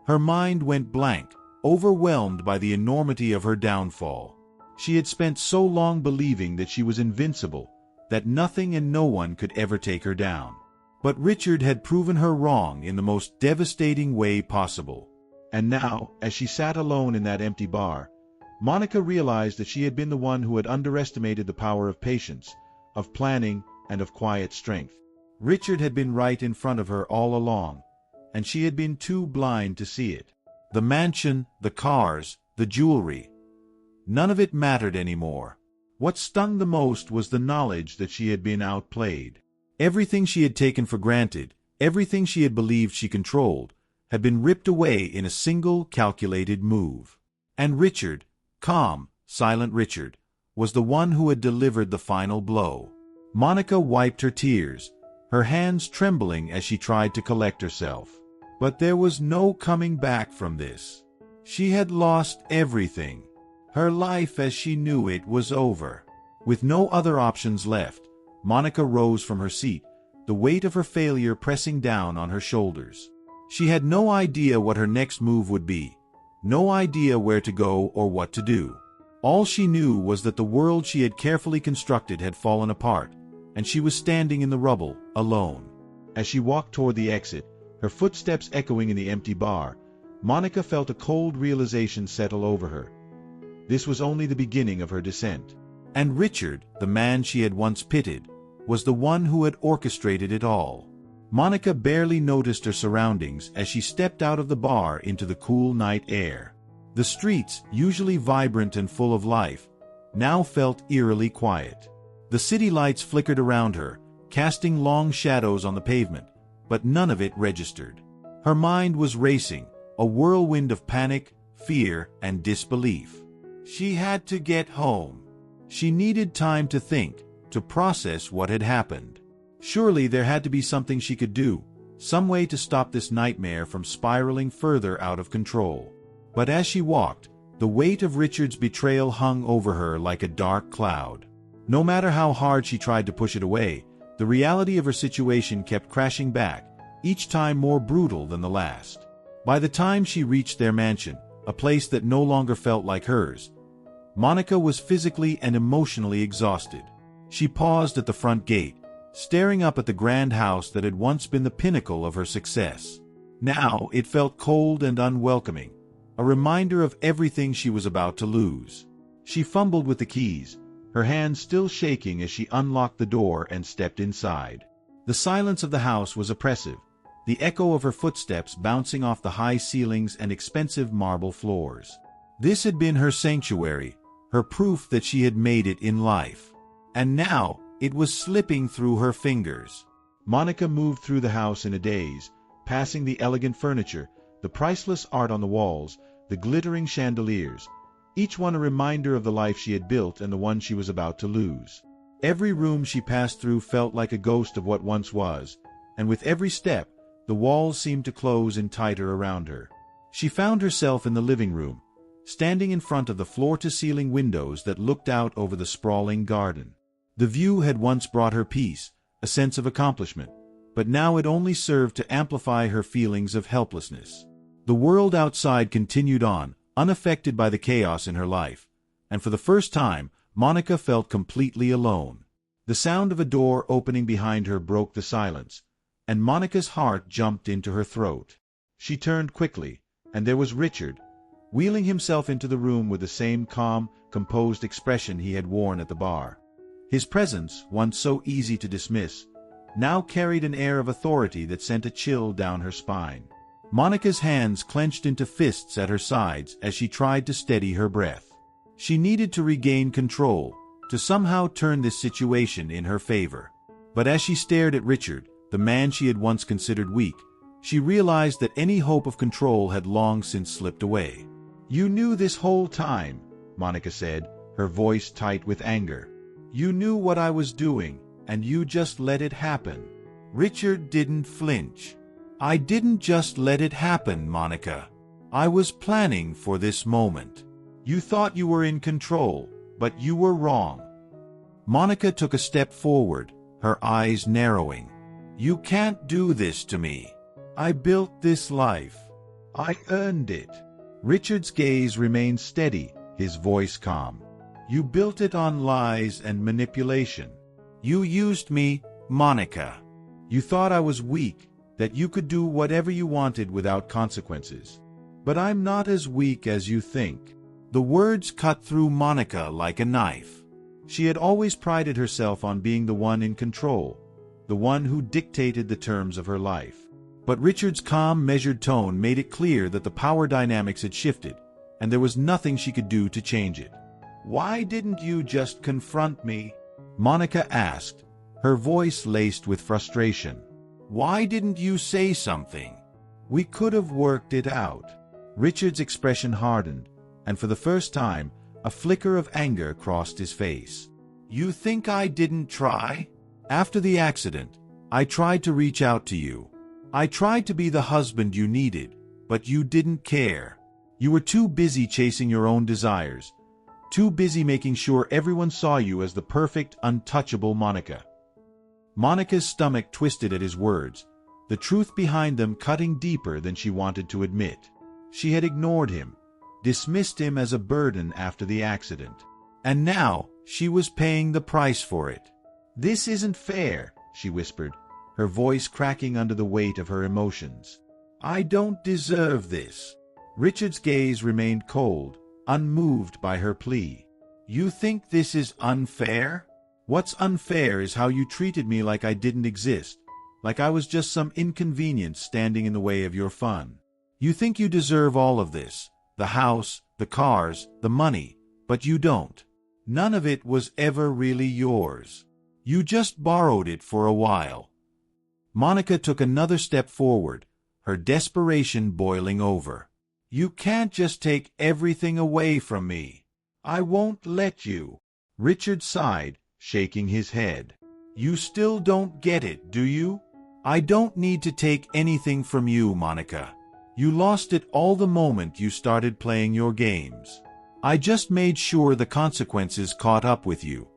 Her mind went blank, overwhelmed by the enormity of her downfall. She had spent so long believing that she was invincible, that nothing and no one could ever take her down. But Richard had proven her wrong in the most devastating way possible. And now, as she sat alone in that empty bar, Monica realized that she had been the one who had underestimated the power of patience, of planning, and of quiet strength. Richard had been right in front of her all along, and she had been too blind to see it. The mansion, the cars, the jewelry, none of it mattered anymore. What stung the most was the knowledge that she had been outplayed. Everything she had taken for granted, everything she had believed she controlled, had been ripped away in a single calculated move. And Richard, calm, silent Richard, was the one who had delivered the final blow. Monica wiped her tears, her hands trembling as she tried to collect herself. But there was no coming back from this. She had lost everything. Her life as she knew it was over. With no other options left, Monica rose from her seat, the weight of her failure pressing down on her shoulders. She had no idea what her next move would be, no idea where to go or what to do. All she knew was that the world she had carefully constructed had fallen apart, and she was standing in the rubble, alone. As she walked toward the exit, her footsteps echoing in the empty bar, Monica felt a cold realization settle over her. This was only the beginning of her descent. And Richard, the man she had once pitied, was the one who had orchestrated it all. Monica barely noticed her surroundings as she stepped out of the bar into the cool night air. The streets, usually vibrant and full of life, now felt eerily quiet. The city lights flickered around her, casting long shadows on the pavement, but none of it registered. Her mind was racing, a whirlwind of panic, fear, and disbelief. She had to get home. She needed time to think, to process what had happened. Surely there had to be something she could do, some way to stop this nightmare from spiraling further out of control. But as she walked, the weight of Richard's betrayal hung over her like a dark cloud. No matter how hard she tried to push it away, the reality of her situation kept crashing back, each time more brutal than the last. By the time she reached their mansion, a place that no longer felt like hers, Monica was physically and emotionally exhausted. She paused at the front gate, staring up at the grand house that had once been the pinnacle of her success. Now it felt cold and unwelcoming, a reminder of everything she was about to lose. She fumbled with the keys, her hands still shaking as she unlocked the door and stepped inside. The silence of the house was oppressive, the echo of her footsteps bouncing off the high ceilings and expensive marble floors. This had been her sanctuary, her proof that she had made it in life. And now, it was slipping through her fingers. Monica moved through the house in a daze, passing the elegant furniture, the priceless art on the walls, the glittering chandeliers, each one a reminder of the life she had built and the one she was about to lose. Every room she passed through felt like a ghost of what once was, and with every step, the walls seemed to close in tighter around her. She found herself in the living room, standing in front of the floor-to-ceiling windows that looked out over the sprawling garden. The view had once brought her peace, a sense of accomplishment, but now it only served to amplify her feelings of helplessness. The world outside continued on, unaffected by the chaos in her life, and for the first time, Monica felt completely alone. The sound of a door opening behind her broke the silence, and Monica's heart jumped into her throat. She turned quickly, and there was Richard, wheeling himself into the room with the same calm, composed expression he had worn at the bar. His presence, once so easy to dismiss, now carried an air of authority that sent a chill down her spine. Monica's hands clenched into fists at her sides as she tried to steady her breath. She needed to regain control, to somehow turn this situation in her favor. But as she stared at Richard, the man she had once considered weak, she realized that any hope of control had long since slipped away. "You knew this whole time," Monica said, her voice tight with anger. "You knew what I was doing, and you just let it happen." Richard didn't flinch. "I didn't just let it happen, Monica. I was planning for this moment. You thought you were in control, but you were wrong." Monica took a step forward, her eyes narrowing. "You can't do this to me. I built this life. I earned it." Richard's gaze remained steady, his voice calm. "You built it on lies and manipulation. You used me, Monica. You thought I was weak, that you could do whatever you wanted without consequences. But I'm not as weak as you think." The words cut through Monica like a knife. She had always prided herself on being the one in control, the one who dictated the terms of her life. But Richard's calm, measured tone made it clear that the power dynamics had shifted, and there was nothing she could do to change it. "Why didn't you just confront me?" Monica asked, her voice laced with frustration. "Why didn't you say something? We could have worked it out." Richard's expression hardened, and for the first time, a flicker of anger crossed his face. "You think I didn't try? After the accident, I tried to reach out to you. I tried to be the husband you needed, but you didn't care. You were too busy chasing your own desires, too busy making sure everyone saw you as the perfect, untouchable Monica." Monica's stomach twisted at his words, the truth behind them cutting deeper than she wanted to admit. She had ignored him, dismissed him as a burden after the accident. And now, she was paying the price for it. "This isn't fair," she whispered, her voice cracking under the weight of her emotions. "I don't deserve this." Richard's gaze remained cold, unmoved by her plea. "You think this is unfair? What's unfair is how you treated me like I didn't exist, like I was just some inconvenience standing in the way of your fun. You think you deserve all of this, the house, the cars, the money, but you don't. None of it was ever really yours. You just borrowed it for a while." Monica took another step forward, her desperation boiling over. "You can't just take everything away from me. I won't let you." Richard sighed, shaking his head. "You still don't get it, do you? I don't need to take anything from you, Monica. You lost it all the moment you started playing your games. I just made sure the consequences caught up with you."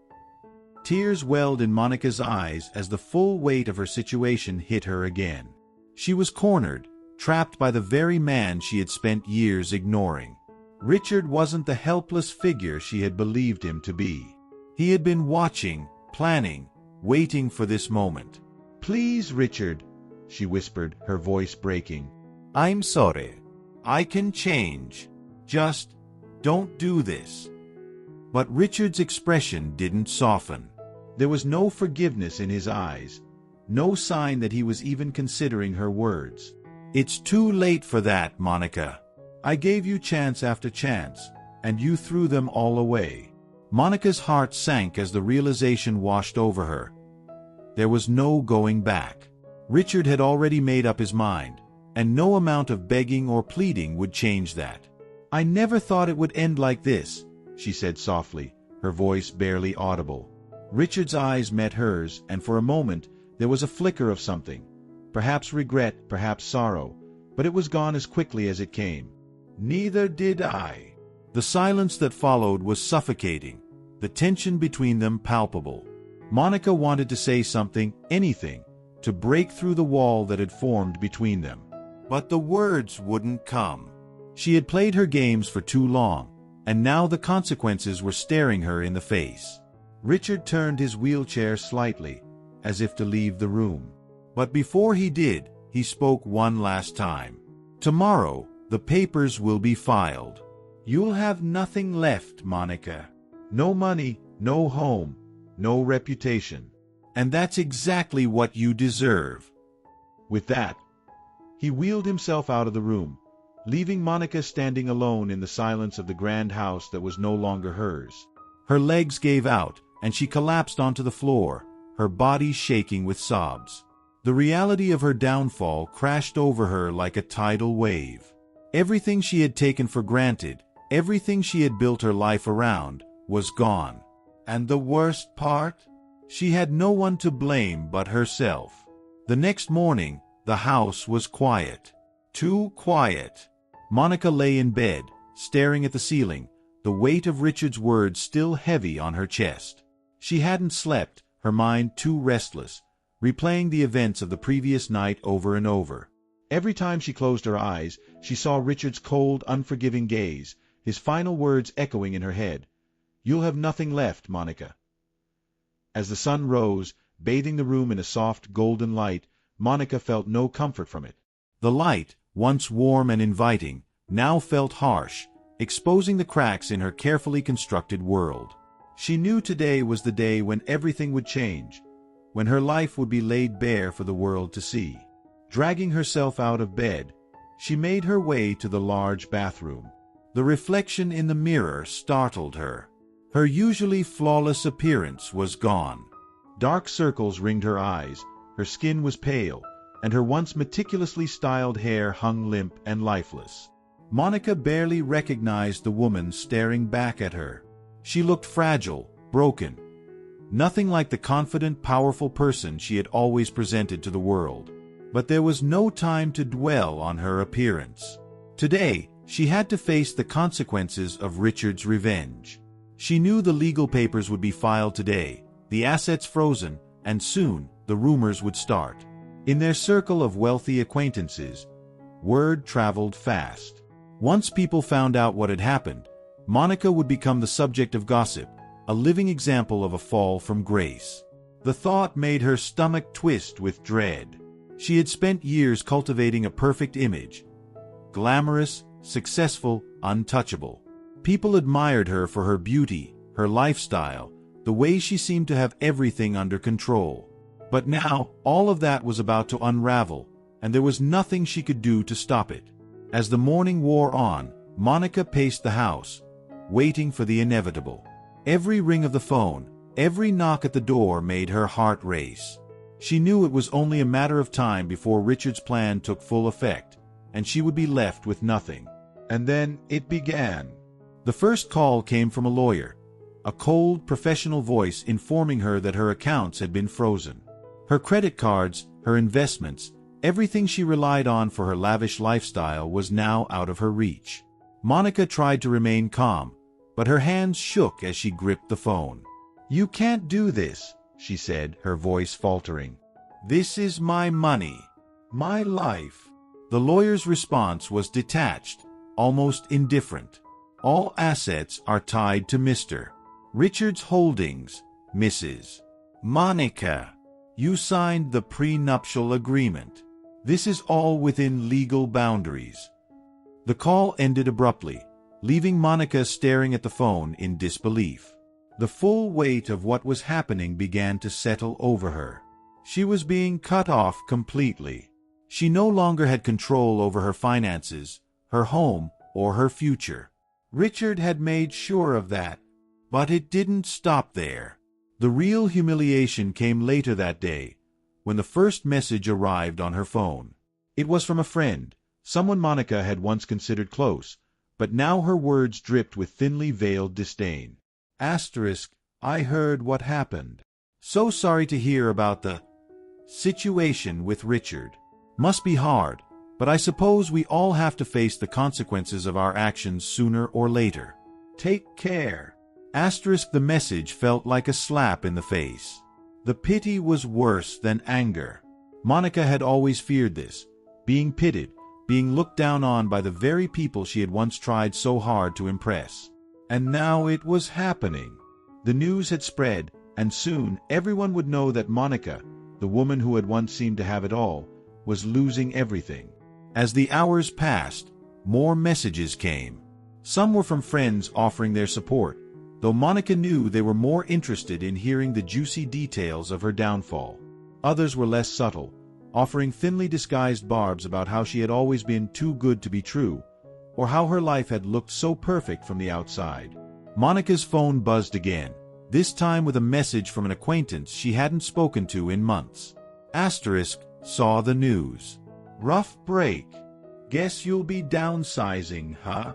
Tears welled in Monica's eyes as the full weight of her situation hit her again. She was cornered, trapped by the very man she had spent years ignoring. Richard wasn't the helpless figure she had believed him to be. He had been watching, planning, waiting for this moment. "Please, Richard," she whispered, her voice breaking. "I'm sorry. I can change. Just don't do this." But Richard's expression didn't soften. There was no forgiveness in his eyes, no sign that he was even considering her words. "It's too late for that, Monica. I gave you chance after chance, and you threw them all away." Monica's heart sank as the realization washed over her. There was no going back. Richard had already made up his mind, and no amount of begging or pleading would change that. "I never thought it would end like this," she said softly, her voice barely audible. Richard's eyes met hers, and for a moment there was a flicker of something, perhaps regret, perhaps sorrow, but it was gone as quickly as it came. "Neither did I." The silence that followed was suffocating, the tension between them palpable. Monica wanted to say something, anything, to break through the wall that had formed between them. But the words wouldn't come. She had played her games for too long, and now the consequences were staring her in the face. Richard turned his wheelchair slightly, as if to leave the room. But before he did, he spoke one last time. "Tomorrow, the papers will be filed. You'll have nothing left, Monica. No money, no home, no reputation. And that's exactly what you deserve." With that, he wheeled himself out of the room, leaving Monica standing alone in the silence of the grand house that was no longer hers. Her legs gave out, and she collapsed onto the floor, her body shaking with sobs. The reality of her downfall crashed over her like a tidal wave. Everything she had taken for granted, everything she had built her life around, was gone. And the worst part? She had no one to blame but herself. The next morning, the house was quiet. Too quiet. Monica lay in bed, staring at the ceiling, the weight of Richard's words still heavy on her chest. She hadn't slept, her mind too restless, replaying the events of the previous night over and over. Every time she closed her eyes, she saw Richard's cold, unforgiving gaze, his final words echoing in her head. "You'll have nothing left, Monica." As the sun rose, bathing the room in a soft, golden light, Monica felt no comfort from it. The light, once warm and inviting, now felt harsh, exposing the cracks in her carefully constructed world. She knew today was the day when everything would change, when her life would be laid bare for the world to see. Dragging herself out of bed, she made her way to the large bathroom. The reflection in the mirror startled her. Her usually flawless appearance was gone. Dark circles ringed her eyes, her skin was pale, and her once meticulously styled hair hung limp and lifeless. Monica barely recognized the woman staring back at her. She looked fragile, broken. Nothing like the confident, powerful person she had always presented to the world. But there was no time to dwell on her appearance. Today, she had to face the consequences of Richard's revenge. She knew the legal papers would be filed today, the assets frozen, and soon the rumors would start. In their circle of wealthy acquaintances, word traveled fast. Once people found out what had happened, Monica would become the subject of gossip, a living example of a fall from grace. The thought made her stomach twist with dread. She had spent years cultivating a perfect image. Glamorous, successful, untouchable. People admired her for her beauty, her lifestyle, the way she seemed to have everything under control. But now, all of that was about to unravel, and there was nothing she could do to stop it. As the morning wore on, Monica paced the house, waiting for the inevitable. Every ring of the phone, every knock at the door made her heart race. She knew it was only a matter of time before Richard's plan took full effect, and she would be left with nothing. And then it began. The first call came from a lawyer, a cold, professional voice informing her that her accounts had been frozen. Her credit cards, her investments, everything she relied on for her lavish lifestyle was now out of her reach. Monica tried to remain calm, but her hands shook as she gripped the phone. "You can't do this," she said, her voice faltering. "This is my money, my life." The lawyer's response was detached, almost indifferent. "All assets are tied to Mr. Richard's holdings, Mrs. Monica. You signed the prenuptial agreement. This is all within legal boundaries." The call ended abruptly, leaving Monica staring at the phone in disbelief. The full weight of what was happening began to settle over her. She was being cut off completely. She no longer had control over her finances, her home, or her future. Richard had made sure of that, but it didn't stop there. The real humiliation came later that day, when the first message arrived on her phone. It was from a friend, someone Monica had once considered close, but now her words dripped with thinly veiled disdain. "I heard what happened. So sorry to hear about the situation with Richard. Must be hard, but I suppose we all have to face the consequences of our actions sooner or later. Take care." The message felt like a slap in the face. The pity was worse than anger. Monica had always feared this, being pitied, being looked down on by the very people she had once tried so hard to impress. And now it was happening. The news had spread, and soon everyone would know that Monica, the woman who had once seemed to have it all, was losing everything. As the hours passed, more messages came. Some were from friends offering their support, though Monica knew they were more interested in hearing the juicy details of her downfall. Others were less subtle, offering thinly disguised barbs about how she had always been too good to be true, or how her life had looked so perfect from the outside. Monica's phone buzzed again, this time with a message from an acquaintance she hadn't spoken to in months. Saw the news. "Rough break. Guess you'll be downsizing, huh?"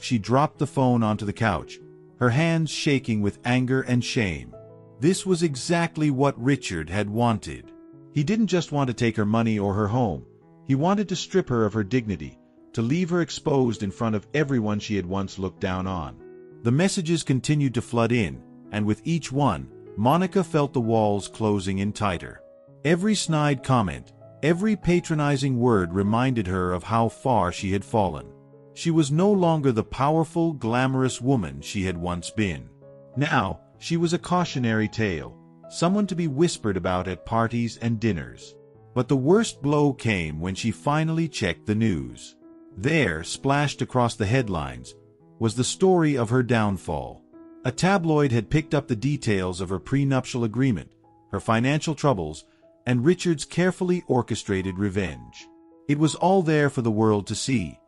She dropped the phone onto the couch, her hands shaking with anger and shame. This was exactly what Richard had wanted. He didn't just want to take her money or her home. He wanted to strip her of her dignity, to leave her exposed in front of everyone she had once looked down on. The messages continued to flood in, and with each one, Monica felt the walls closing in tighter. Every snide comment, every patronizing word reminded her of how far she had fallen. She was no longer the powerful, glamorous woman she had once been. Now, she was a cautionary tale, someone to be whispered about at parties and dinners. But the worst blow came when she finally checked the news. There, splashed across the headlines, was the story of her downfall. A tabloid had picked up the details of her prenuptial agreement, her financial troubles, and Richard's carefully orchestrated revenge. It was all there for the world to see.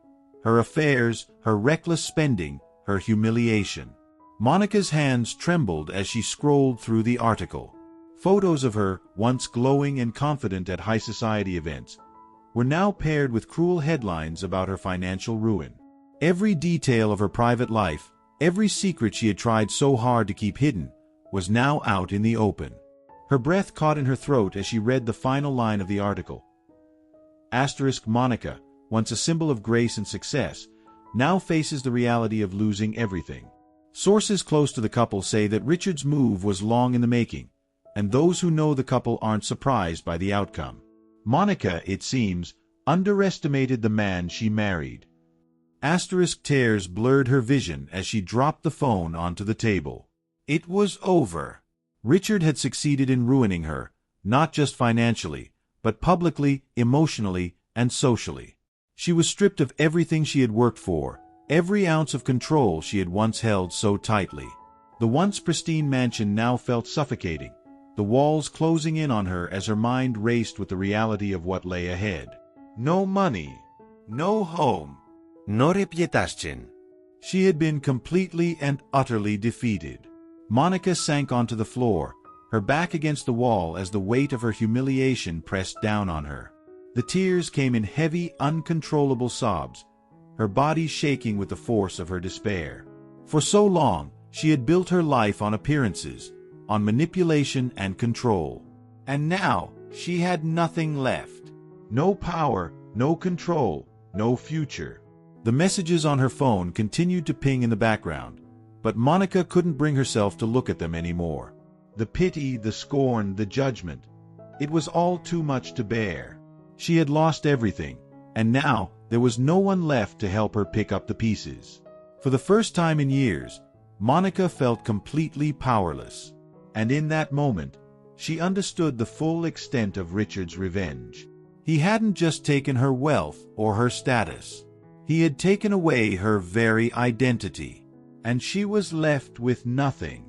Her affairs, her reckless spending, her humiliation. Monica's hands trembled as she scrolled through the article. Photos of her, once glowing and confident at high society events, were now paired with cruel headlines about her financial ruin. Every detail of her private life, every secret she had tried so hard to keep hidden, was now out in the open. Her breath caught in her throat as she read the final line of the article. Monica, once a symbol of grace and success, now faces the reality of losing everything. Sources close to the couple say that Richard's move was long in the making, and those who know the couple aren't surprised by the outcome. Monica, it seems, underestimated the man she married. Tears blurred her vision as she dropped the phone onto the table. It was over. Richard had succeeded in ruining her, not just financially, but publicly, emotionally, and socially. She was stripped of everything she had worked for, every ounce of control she had once held so tightly. The once pristine mansion now felt suffocating, the walls closing in on her as her mind raced with the reality of what lay ahead. No money, no home, no reputation. She had been completely and utterly defeated. Monica sank onto the floor, her back against the wall as the weight of her humiliation pressed down on her. The tears came in heavy, uncontrollable sobs, her body shaking with the force of her despair. For so long, she had built her life on appearances, on manipulation and control. And now, she had nothing left. No power, no control, no future. The messages on her phone continued to ping in the background, but Monica couldn't bring herself to look at them anymore. The pity, the scorn, the judgment. It was all too much to bear. She had lost everything, and now there was no one left to help her pick up the pieces. For the first time in years, Monica felt completely powerless. And in that moment, she understood the full extent of Richard's revenge. He hadn't just taken her wealth or her status. He had taken away her very identity. And she was left with nothing.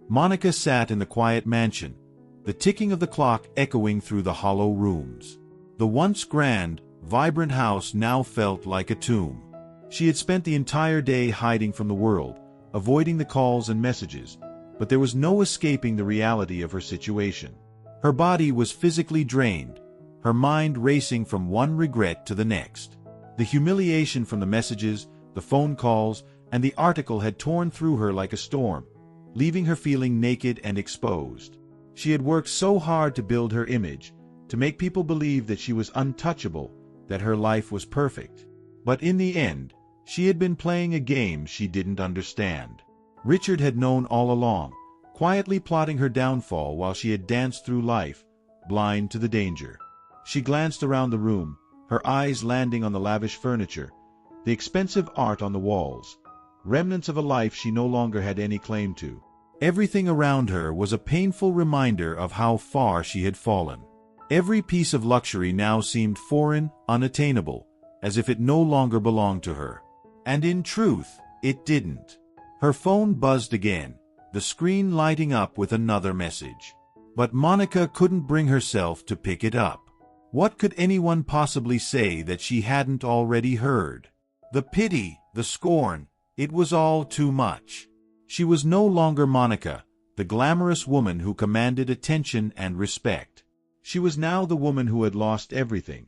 Monica sat in the quiet mansion, the ticking of the clock echoing through the hollow rooms. The once grand, vibrant house now felt like a tomb. She had spent the entire day hiding from the world, avoiding the calls and messages, but there was no escaping the reality of her situation. Her body was physically drained, her mind racing from one regret to the next. The humiliation from the messages, the phone calls, and the article had torn through her like a storm, leaving her feeling naked and exposed. She had worked so hard to build her image, to make people believe that she was untouchable, that her life was perfect. But in the end, she had been playing a game she didn't understand. Richard had known all along, quietly plotting her downfall while she had danced through life, blind to the danger. She glanced around the room, her eyes landing on the lavish furniture, the expensive art on the walls, remnants of a life she no longer had any claim to. Everything around her was a painful reminder of how far she had fallen. Every piece of luxury now seemed foreign, unattainable, as if it no longer belonged to her. And in truth, it didn't. Her phone buzzed again, the screen lighting up with another message. But Monica couldn't bring herself to pick it up. What could anyone possibly say that she hadn't already heard? The pity, the scorn, it was all too much. She was no longer Monica, the glamorous woman who commanded attention and respect. She was now the woman who had lost everything,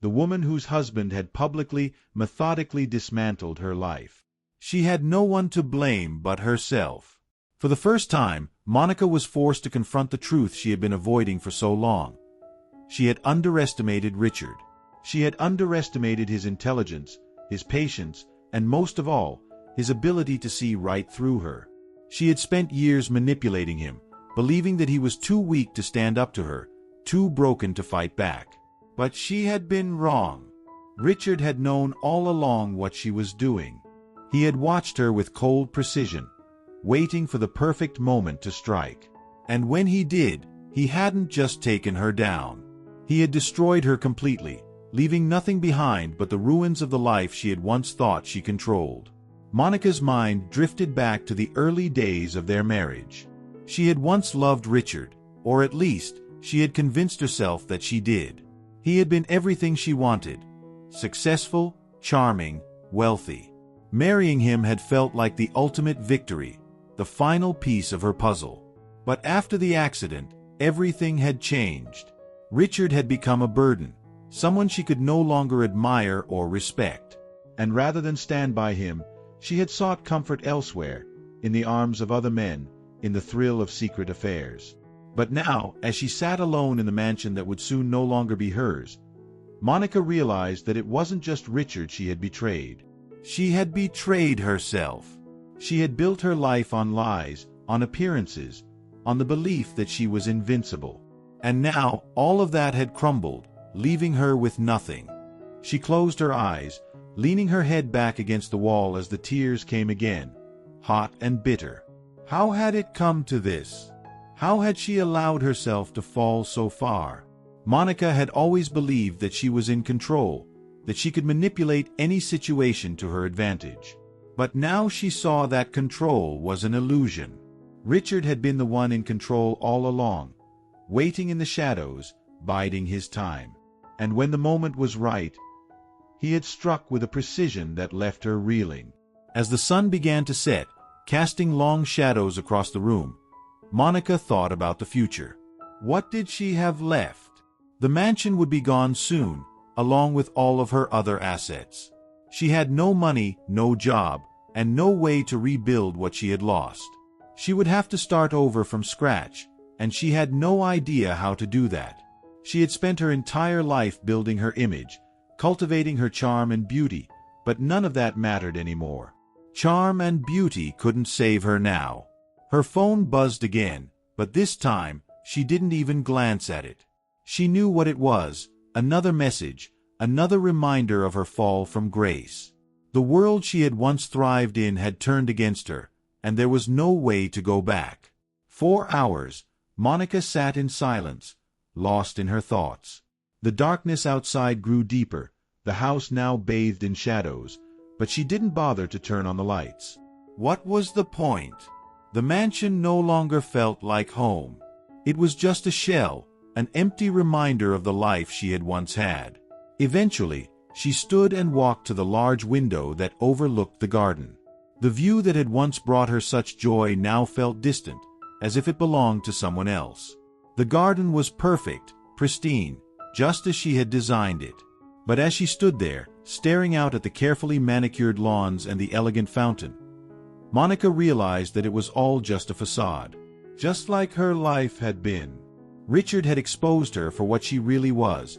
the woman whose husband had publicly, methodically dismantled her life. She had no one to blame but herself. For the first time, Monica was forced to confront the truth she had been avoiding for so long. She had underestimated Richard. She had underestimated his intelligence, his patience, and most of all, his ability to see right through her. She had spent years manipulating him, believing that he was too weak to stand up to her, too broken to fight back. But she had been wrong. Richard had known all along what she was doing. He had watched her with cold precision, waiting for the perfect moment to strike. And when he did, he hadn't just taken her down. He had destroyed her completely, leaving nothing behind but the ruins of the life she had once thought she controlled. Monica's mind drifted back to the early days of their marriage. She had once loved Richard, or at least, she had convinced herself that she did. He had been everything she wanted: successful, charming, wealthy. Marrying him had felt like the ultimate victory, the final piece of her puzzle. But after the accident, everything had changed. Richard had become a burden, someone she could no longer admire or respect. And rather than stand by him, she had sought comfort elsewhere, in the arms of other men, in the thrill of secret affairs. But now, as she sat alone in the mansion that would soon no longer be hers, Monica realized that it wasn't just Richard she had betrayed. She had betrayed herself. She had built her life on lies, on appearances, on the belief that she was invincible. And now, all of that had crumbled, leaving her with nothing. She closed her eyes, leaning her head back against the wall as the tears came again, hot and bitter. How had it come to this? How had she allowed herself to fall so far? Monica had always believed that she was in control, that she could manipulate any situation to her advantage. But now she saw that control was an illusion. Richard had been the one in control all along, waiting in the shadows, biding his time. And when the moment was right, he had struck with a precision that left her reeling. As the sun began to set, casting long shadows across the room, Monica thought about the future. What did she have left? The mansion would be gone soon, along with all of her other assets. She had no money, no job, and no way to rebuild what she had lost. She would have to start over from scratch, and she had no idea how to do that. She had spent her entire life building her image, cultivating her charm and beauty, but none of that mattered anymore. Charm and beauty couldn't save her now. Her phone buzzed again, but this time, she didn't even glance at it. She knew what it was, another message, another reminder of her fall from grace. The world she had once thrived in had turned against her, and there was no way to go back. 4 hours, Monica sat in silence, lost in her thoughts. The darkness outside grew deeper, the house now bathed in shadows, but she didn't bother to turn on the lights. What was the point? The mansion no longer felt like home. It was just a shell, an empty reminder of the life she had once had. Eventually, she stood and walked to the large window that overlooked the garden. The view that had once brought her such joy now felt distant, as if it belonged to someone else. The garden was perfect, pristine, just as she had designed it. But as she stood there, staring out at the carefully manicured lawns and the elegant fountain, Monica realized that it was all just a facade. Just like her life had been. Richard had exposed her for what she really was,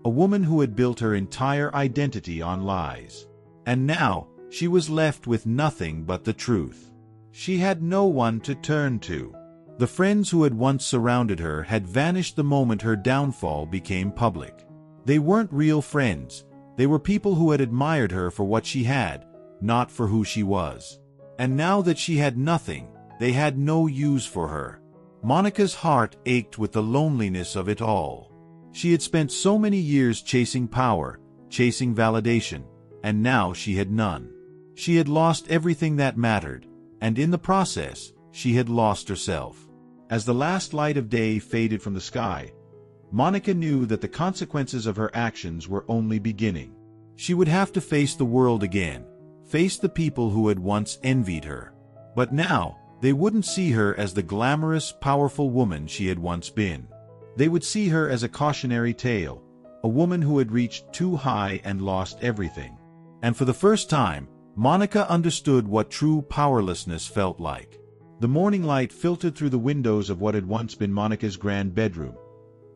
a woman who had built her entire identity on lies. And now, she was left with nothing but the truth. She had no one to turn to. The friends who had once surrounded her had vanished the moment her downfall became public. They weren't real friends. They were people who had admired her for what she had, not for who she was. And now that she had nothing, they had no use for her. Monica's heart ached with the loneliness of it all. She had spent so many years chasing power, chasing validation, and now she had none. She had lost everything that mattered, and in the process, she had lost herself. As the last light of day faded from the sky, Monica knew that the consequences of her actions were only beginning. She would have to face the world again, face the people who had once envied her. But now, they wouldn't see her as the glamorous, powerful woman she had once been. They would see her as a cautionary tale, a woman who had reached too high and lost everything. And for the first time, Monica understood what true powerlessness felt like. The morning light filtered through the windows of what had once been Monica's grand bedroom,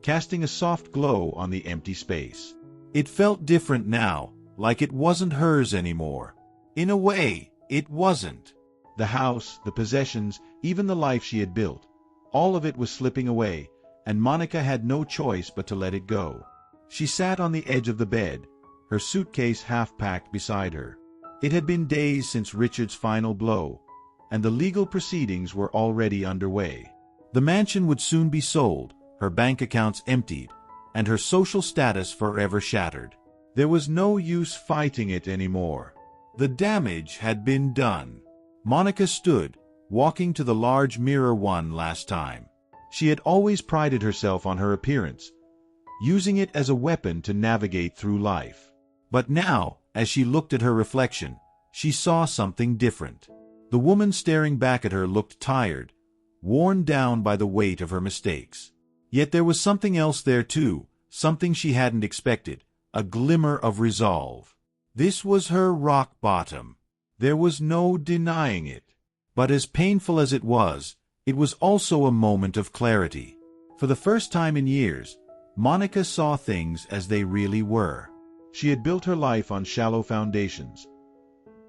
casting a soft glow on the empty space. It felt different now, like it wasn't hers anymore. In a way, it wasn't. The house, the possessions, even the life she had built, all of it was slipping away, and Monica had no choice but to let it go. She sat on the edge of the bed, her suitcase half-packed beside her. It had been days since Richard's final blow, and the legal proceedings were already underway. The mansion would soon be sold, her bank accounts emptied, and her social status forever shattered. There was no use fighting it anymore. The damage had been done. Monica stood, walking to the large mirror one last time. She had always prided herself on her appearance, using it as a weapon to navigate through life. But now, as she looked at her reflection, she saw something different. The woman staring back at her looked tired, worn down by the weight of her mistakes. Yet there was something else there too, something she hadn't expected, a glimmer of resolve. This was her rock bottom. There was no denying it. But as painful as it was also a moment of clarity. For the first time in years, Monica saw things as they really were. She had built her life on shallow foundations.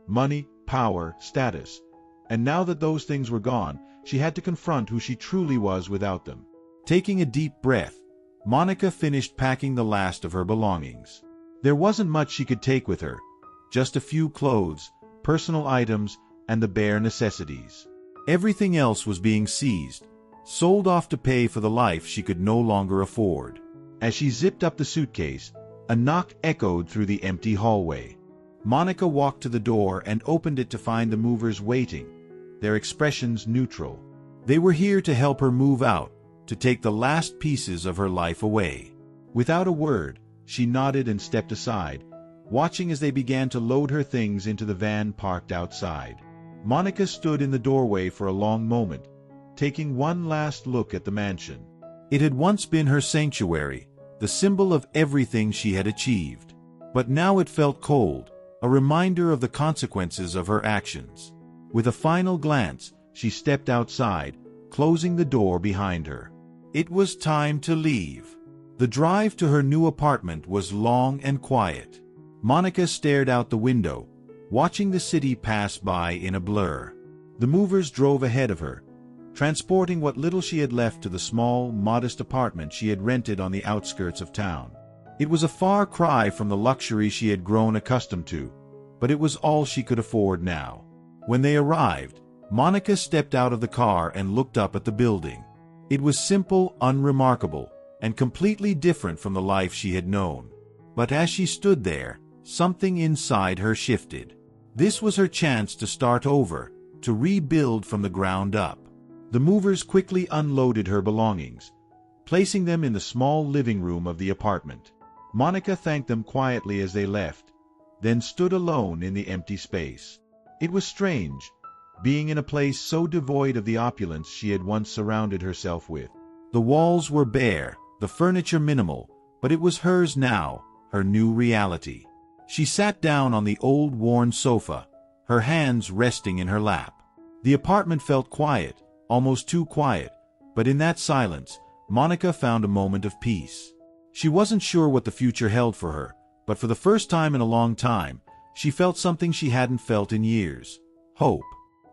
Money, power, status. And now that those things were gone, she had to confront who she truly was without them. Taking a deep breath, Monica finished packing the last of her belongings. There wasn't much she could take with her, just a few clothes, personal items, and the bare necessities. Everything else was being seized, sold off to pay for the life she could no longer afford. As she zipped up the suitcase, a knock echoed through the empty hallway. Monica walked to the door and opened it to find the movers waiting, their expressions neutral. They were here to help her move out, to take the last pieces of her life away. Without a word, she nodded and stepped aside, watching as they began to load her things into the van parked outside. Monica stood in the doorway for a long moment, taking one last look at the mansion. It had once been her sanctuary, the symbol of everything she had achieved. But now it felt cold, a reminder of the consequences of her actions. With a final glance, she stepped outside, closing the door behind her. It was time to leave. The drive to her new apartment was long and quiet. Monica stared out the window, watching the city pass by in a blur. The movers drove ahead of her, transporting what little she had left to the small, modest apartment she had rented on the outskirts of town. It was a far cry from the luxury she had grown accustomed to, but it was all she could afford now. When they arrived, Monica stepped out of the car and looked up at the building. It was simple, unremarkable, and completely different from the life she had known. But as she stood there, something inside her shifted. This was her chance to start over, to rebuild from the ground up. The movers quickly unloaded her belongings, placing them in the small living room of the apartment. Monica thanked them quietly as they left, then stood alone in the empty space. It was strange, being in a place so devoid of the opulence she had once surrounded herself with. The walls were bare, the furniture minimal, but it was hers now, her new reality. She sat down on the old worn sofa, her hands resting in her lap. The apartment felt quiet, almost too quiet, but in that silence, Monica found a moment of peace. She wasn't sure what the future held for her, but for the first time in a long time, she felt something she hadn't felt in years: hope.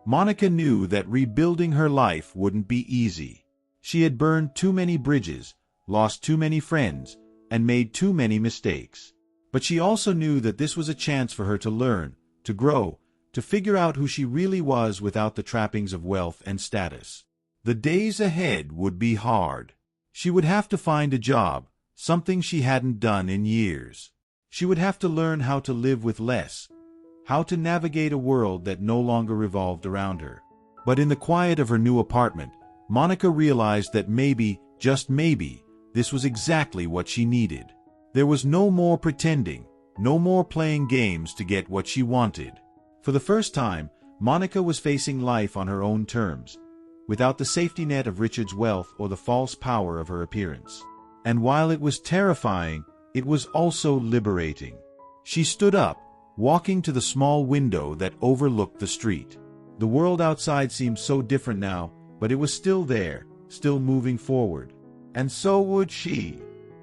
Monica knew that rebuilding her life wouldn't be easy. She had burned too many bridges, lost too many friends, and made too many mistakes. But she also knew that this was a chance for her to learn, to grow, to figure out who she really was without the trappings of wealth and status. The days ahead would be hard. She would have to find a job, something she hadn't done in years. She would have to learn how to live with less, how to navigate a world that no longer revolved around her. But in the quiet of her new apartment, Monica realized that maybe, just maybe, this was exactly what she needed. There was no more pretending, no more playing games to get what she wanted. For the first time, Monica was facing life on her own terms, without the safety net of Richard's wealth or the false power of her appearance. And while it was terrifying, it was also liberating. She stood up, walking to the small window that overlooked the street. The world outside seemed so different now, but it was still there, still moving forward. And so would she.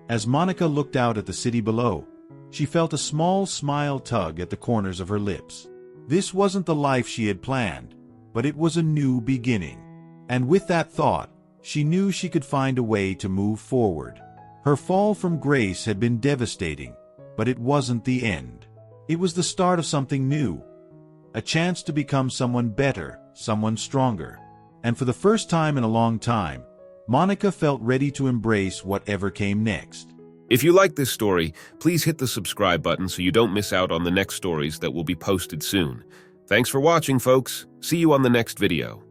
As Monica looked out at the city below, she felt a small smile tug at the corners of her lips. This wasn't the life she had planned, but it was a new beginning. And with that thought, she knew she could find a way to move forward. Her fall from grace had been devastating, but it wasn't the end. It was the start of something new, a chance to become someone better, someone stronger. And for the first time in a long time, Monica felt ready to embrace whatever came next. If you like this story, please hit the subscribe button so you don't miss out on the next stories that will be posted soon. Thanks for watching, folks. See you on the next video.